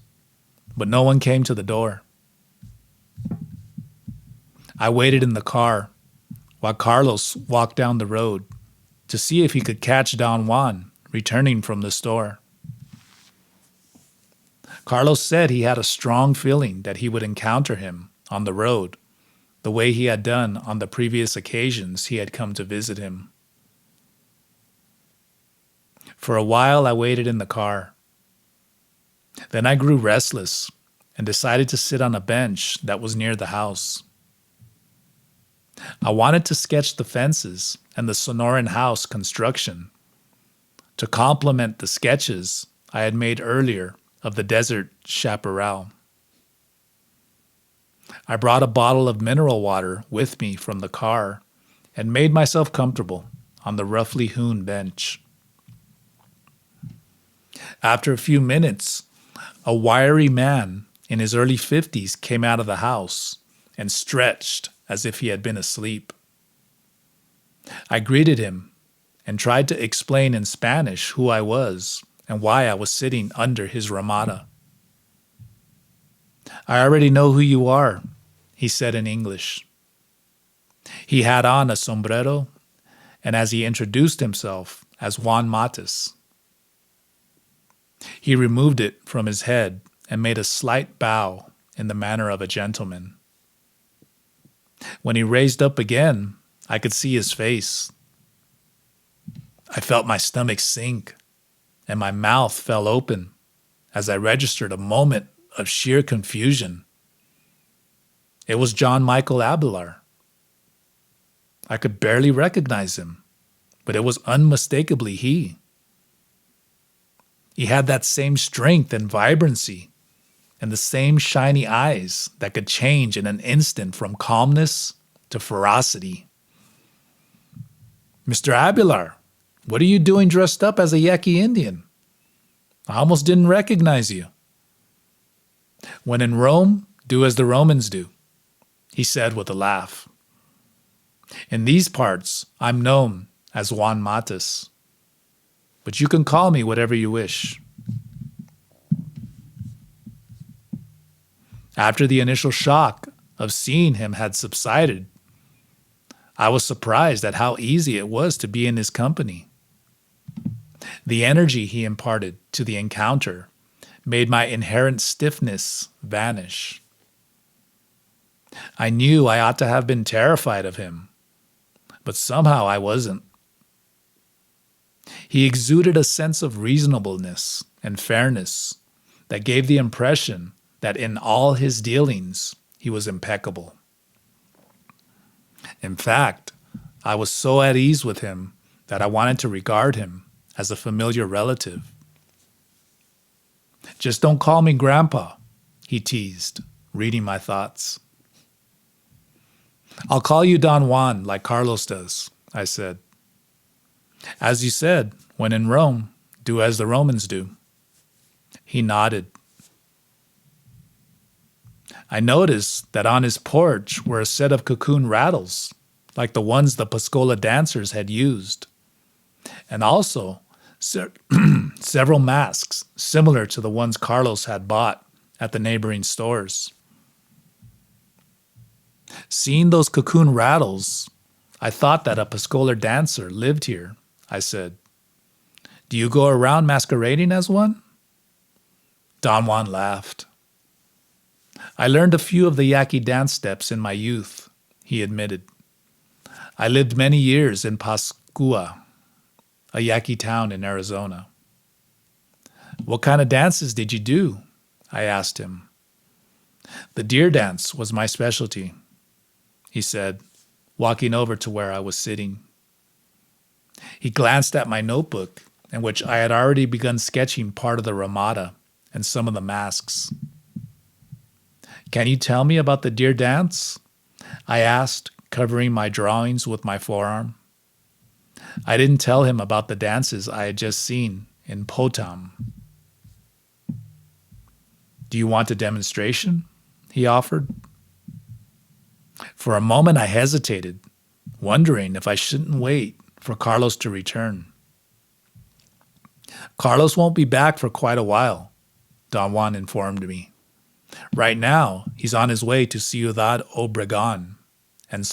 but no one came to the door. I waited in the car while Carlos walked down the road to see if he could catch Don Juan returning from the store. Carlos said he had a strong feeling that he would encounter him on the road, the way he had done on the previous occasions he had come to visit him. For a while I waited in the car. Then I grew restless and decided to sit on a bench that was near the house. I wanted to sketch the fences and the Sonoran house construction to complement the sketches I had made earlier of the desert chaparral. I brought a bottle of mineral water with me from the car and made myself comfortable on the roughly hewn bench. After a few minutes, a wiry man in his early 50s came out of the house and stretched as if he had been asleep. I greeted him and tried to explain in Spanish who I was and why I was sitting under his ramada. "I already know who you are," he said in English. He had on a sombrero, and as he introduced himself as Juan Matus, he removed it from his head and made a slight bow in the manner of a gentleman. When he raised up again, I could see his face. I felt my stomach sink, and my mouth fell open as I registered a moment of sheer confusion. It was John Michael Abelar. I could barely recognize him, but it was unmistakably he. He had that same strength and vibrancy, and the same shiny eyes that could change in an instant from calmness to ferocity. Mr. Abelar, what are you doing dressed up as a Yaqui Indian? I almost didn't recognize you. When in Rome, do as the Romans do, he said with a laugh. In these parts, I'm known as Juan Matus, but you can call me whatever you wish. After the initial shock of seeing him had subsided, I was surprised at how easy it was to be in his company. The energy he imparted to the encounter made my inherent stiffness vanish. I knew I ought to have been terrified of him, but somehow I wasn't. He exuded a sense of reasonableness and fairness that gave the impression that in all his dealings he was impeccable. In fact, I was so at ease with him that I wanted to regard him as a familiar relative. Just don't call me Grandpa, he teased, reading my thoughts. I'll call you Don Juan like Carlos does, I said. As you said, when in Rome, do as the Romans do. He nodded. I noticed that on his porch were a set of cocoon rattles, like the ones the Pascola dancers had used, and also several masks similar to the ones Carlos had bought at the neighboring stores. Seeing those cocoon rattles, I thought that a Pascola dancer lived here, I said. Do you go around masquerading as one? Don Juan laughed. I learned a few of the Yaqui dance steps in my youth, he admitted. I lived many years in Pascua, a Yaqui town in Arizona. What kind of dances did you do? I asked him. The deer dance was my specialty, he said, walking over to where I was sitting. He glanced at my notebook, in which I had already begun sketching part of the ramada and some of the masks. Can you tell me about the deer dance? I asked, covering my drawings with my forearm. I didn't tell him about the dances I had just seen in Potam. Do you want a demonstration? He offered. For a moment I hesitated, wondering if I shouldn't wait for Carlos to return. Carlos won't be back for quite a while, Don Juan informed me. Right now, he's on his way to Ciudad Obregon and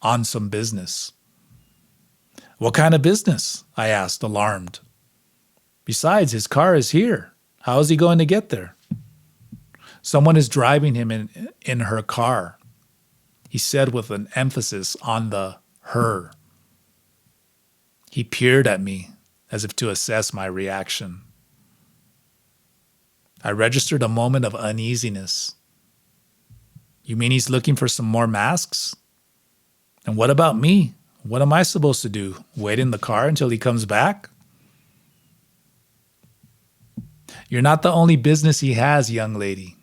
on some business. What kind of business? I asked, alarmed. Besides, his car is here. How is he going to get there? Someone is driving him in her car, he said with an emphasis on the her. He peered at me as if to assess my reaction. I registered a moment of uneasiness. You mean he's looking for some more masks? And what about me? What am I supposed to do? Wait in the car until he comes back? You're not the only business he has, young lady,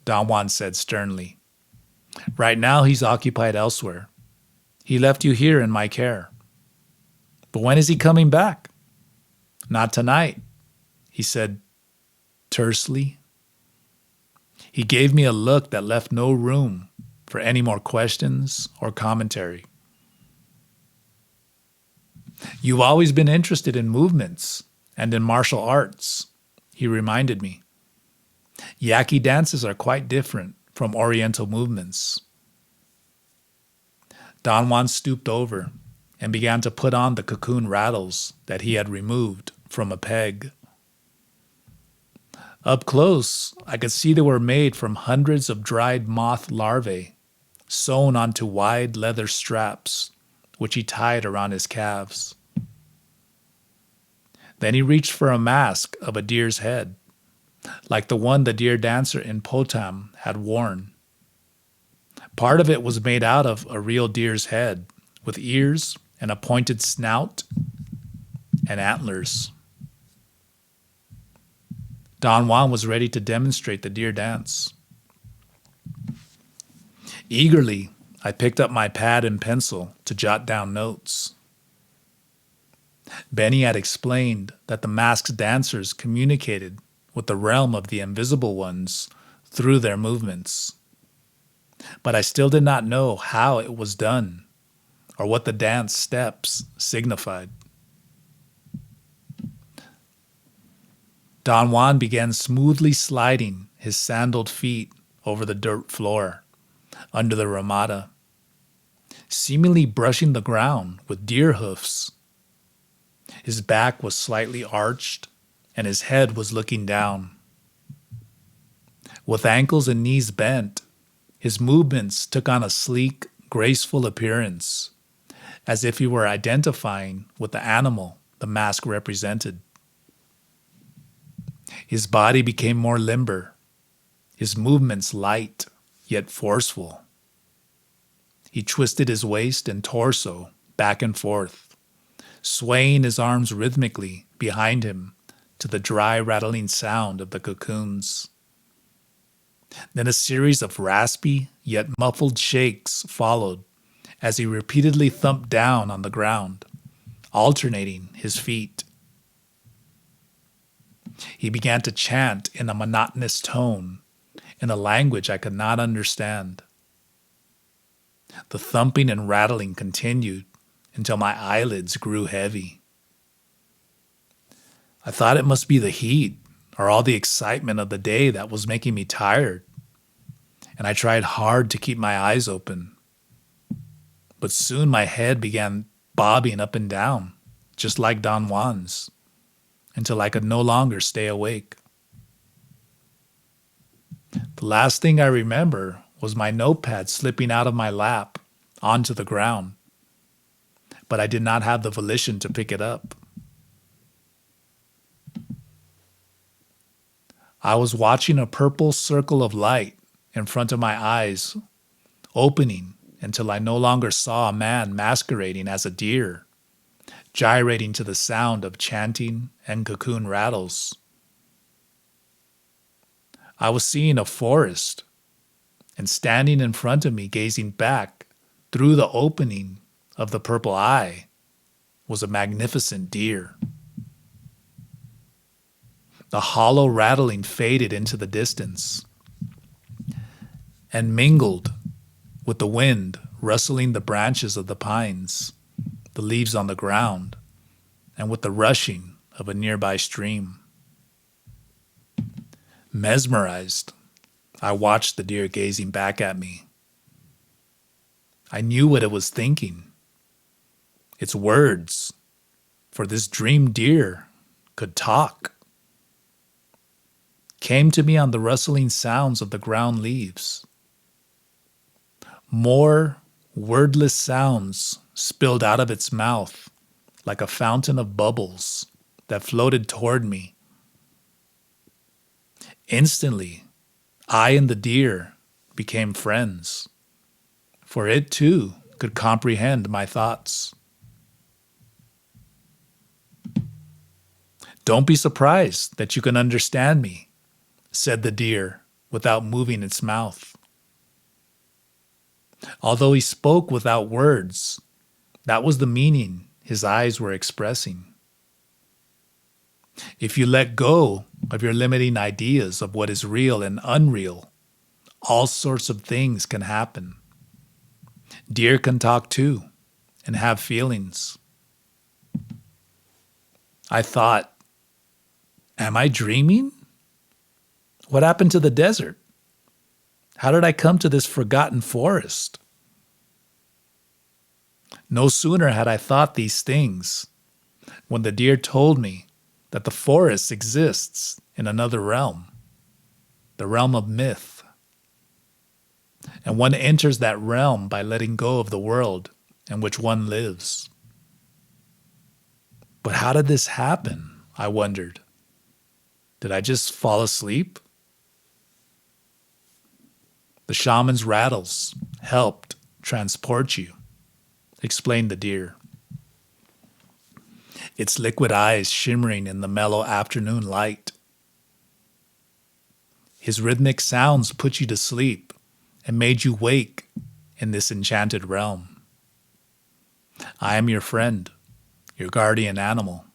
Don Juan said sternly. Right now he's occupied elsewhere. He left you here in my care. But when is he coming back? Not tonight, he said tersely. He gave me a look that left no room for any more questions or commentary. You've always been interested in movements and in martial arts, he reminded me. Yaqui dances are quite different from Oriental movements. Don Juan stooped over and began to put on the cocoon rattles that he had removed from a peg. Up close, I could see they were made from hundreds of dried moth larvae sewn onto wide leather straps, which he tied around his calves. Then he reached for a mask of a deer's head, like the one the deer dancer in Potam had worn. Part of it was made out of a real deer's head, with ears and a pointed snout and antlers. Don Juan was ready to demonstrate the deer dance. Eagerly, I picked up my pad and pencil to jot down notes. Benny had explained that the masked dancers communicated with the realm of the invisible ones through their movements. But I still did not know how it was done or what the dance steps signified. Don Juan began smoothly sliding his sandaled feet over the dirt floor under the ramada, seemingly brushing the ground with deer hoofs. His back was slightly arched and his head was looking down. With ankles and knees bent, his movements took on a sleek, graceful appearance, as if he were identifying with the animal the mask represented. His body became more limber, his movements light yet forceful. He twisted his waist and torso back and forth, swaying his arms rhythmically behind him to the dry, rattling sound of the cocoons. Then a series of raspy yet muffled shakes followed as he repeatedly thumped down on the ground, alternating his feet. He began to chant in a monotonous tone, in a language I could not understand. The thumping and rattling continued until my eyelids grew heavy. I thought it must be the heat or all the excitement of the day that was making me tired, and I tried hard to keep my eyes open. But soon my head began bobbing up and down, just like Don Juan's, until I could no longer stay awake. The last thing I remember was my notepad slipping out of my lap onto the ground, but I did not have the volition to pick it up. I was watching a purple circle of light in front of my eyes, opening until I no longer saw a man masquerading as a deer, gyrating to the sound of chanting and cocoon rattles. I was seeing a forest, and standing in front of me, gazing back through the opening of the purple eye, was a magnificent deer. The hollow rattling faded into the distance and mingled with the wind rustling the branches of the pines, the leaves on the ground, and with the rushing of a nearby stream. Mesmerized, I watched the deer gazing back at me. I knew what it was thinking. Its words, for this dream deer could talk, came to me on the rustling sounds of the ground leaves. More wordless sounds spilled out of its mouth like a fountain of bubbles that floated toward me. Instantly, I and the deer became friends, for it too could comprehend my thoughts. "Don't be surprised that you can understand me," said the deer without moving its mouth. Although he spoke without words, that was the meaning his eyes were expressing. If you let go of your limiting ideas of what is real and unreal, all sorts of things can happen. Deer can talk too and have feelings. I thought, am I dreaming? What happened to the desert? How did I come to this forgotten forest? No sooner had I thought these things when the deer told me that the forest exists in another realm, the realm of myth. And one enters that realm by letting go of the world in which one lives. But how did this happen? I wondered. Did I just fall asleep? The shaman's rattles helped transport you, explained the deer, its liquid eyes shimmering in the mellow afternoon light. His rhythmic sounds put you to sleep and made you wake in this enchanted realm. I am your friend, your guardian animal.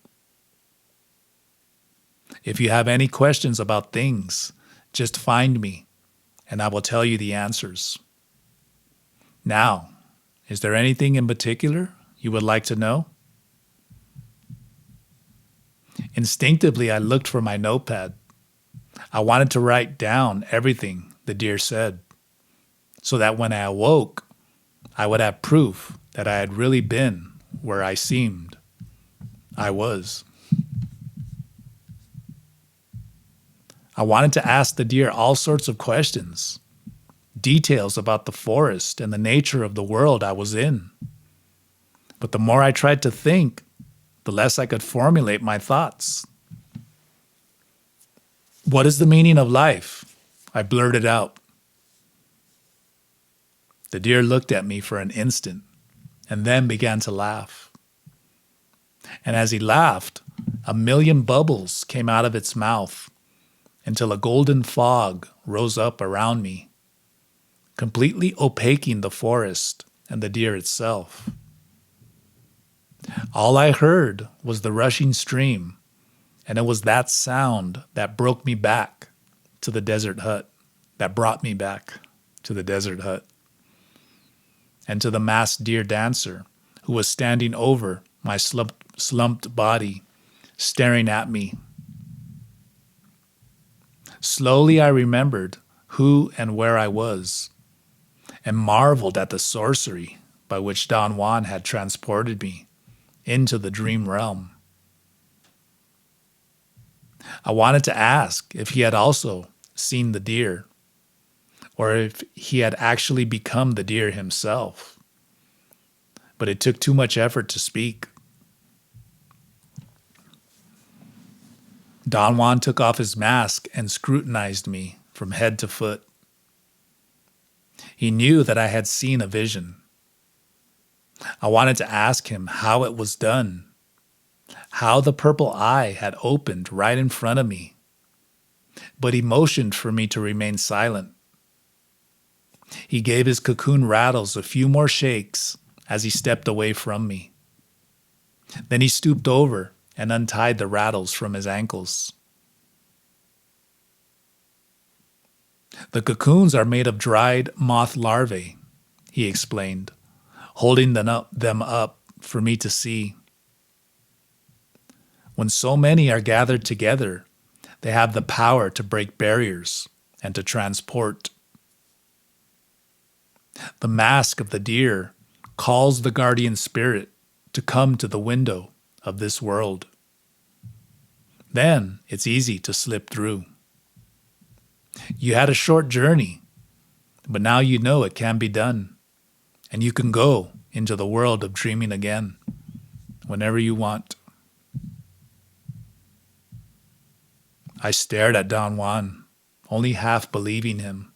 If you have any questions about things, just find me and I will tell you the answers. Now, is there anything in particular you would like to know? Instinctively, I looked for my notepad. I wanted to write down everything the deer said, so that when I awoke, I would have proof that I had really been where I seemed I was. I wanted to ask the deer all sorts of questions, details about the forest and the nature of the world I was in. But the more I tried to think, the less I could formulate my thoughts. What is the meaning of life? I blurted out. The deer looked at me for an instant and then began to laugh. And as he laughed, a million bubbles came out of its mouth until a golden fog rose up around me, completely opaquing the forest and the deer itself. All I heard was the rushing stream, and it was that sound that broke me back to the desert hut, that brought me back to the desert hut, and to the masked deer dancer who was standing over my slumped body, staring at me. Slowly I remembered who and where I was, and marveled at the sorcery by which Don Juan had transported me into the dream realm. I wanted to ask if he had also seen the deer, or if he had actually become the deer himself. But it took too much effort to speak. Don Juan took off his mask and scrutinized me from head to foot. He knew that I had seen a vision. I wanted to ask him how it was done, how the purple eye had opened right in front of me, but he motioned for me to remain silent. He gave his cocoon rattles a few more shakes as he stepped away from me. Then he stooped over and untied the rattles from his ankles. The cocoons are made of dried moth larvae, he explained, holding them up for me to see. When so many are gathered together, they have the power to break barriers and to transport. The mask of the deer calls the guardian spirit to come to the window of this world. Then it's easy to slip through. You had a short journey, but now you know it can be done, and you can go into the world of dreaming again whenever you want. I stared at Don Juan, only half believing him.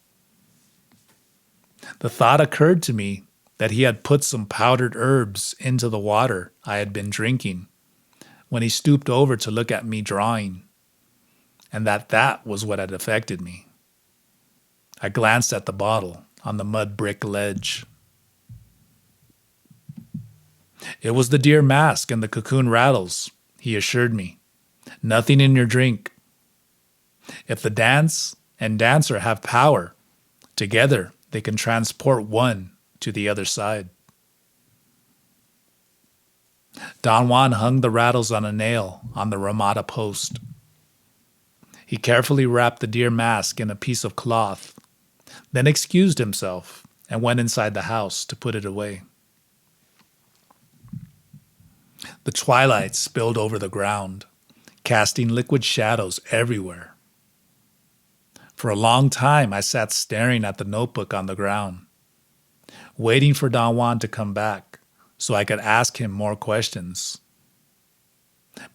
The thought occurred to me that he had put some powdered herbs into the water I had been drinking when he stooped over to look at me drawing, and that was what had affected me. I glanced at the bottle on the mud brick ledge. It was the deer mask and the cocoon rattles, he assured me. Nothing in your drink. If the dance and dancer have power, together they can transport one to the other side. Don Juan hung the rattles on a nail on the Ramada post. He carefully wrapped the deer mask in a piece of cloth, then excused himself and went inside the house to put it away. The twilight spilled over the ground, casting liquid shadows everywhere. For a long time, I sat staring at the notebook on the ground, waiting for Don Juan to come back so I could ask him more questions.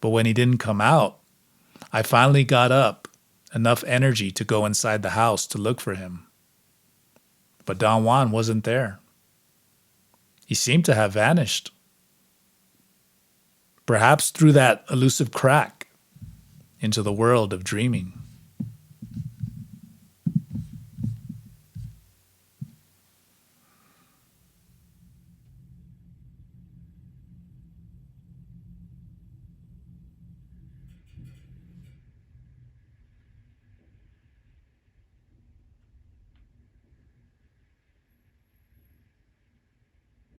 But when he didn't come out, I finally got up enough energy to go inside the house to look for him. But Don Juan wasn't there. He seemed to have vanished. Perhaps through that elusive crack into the world of dreaming.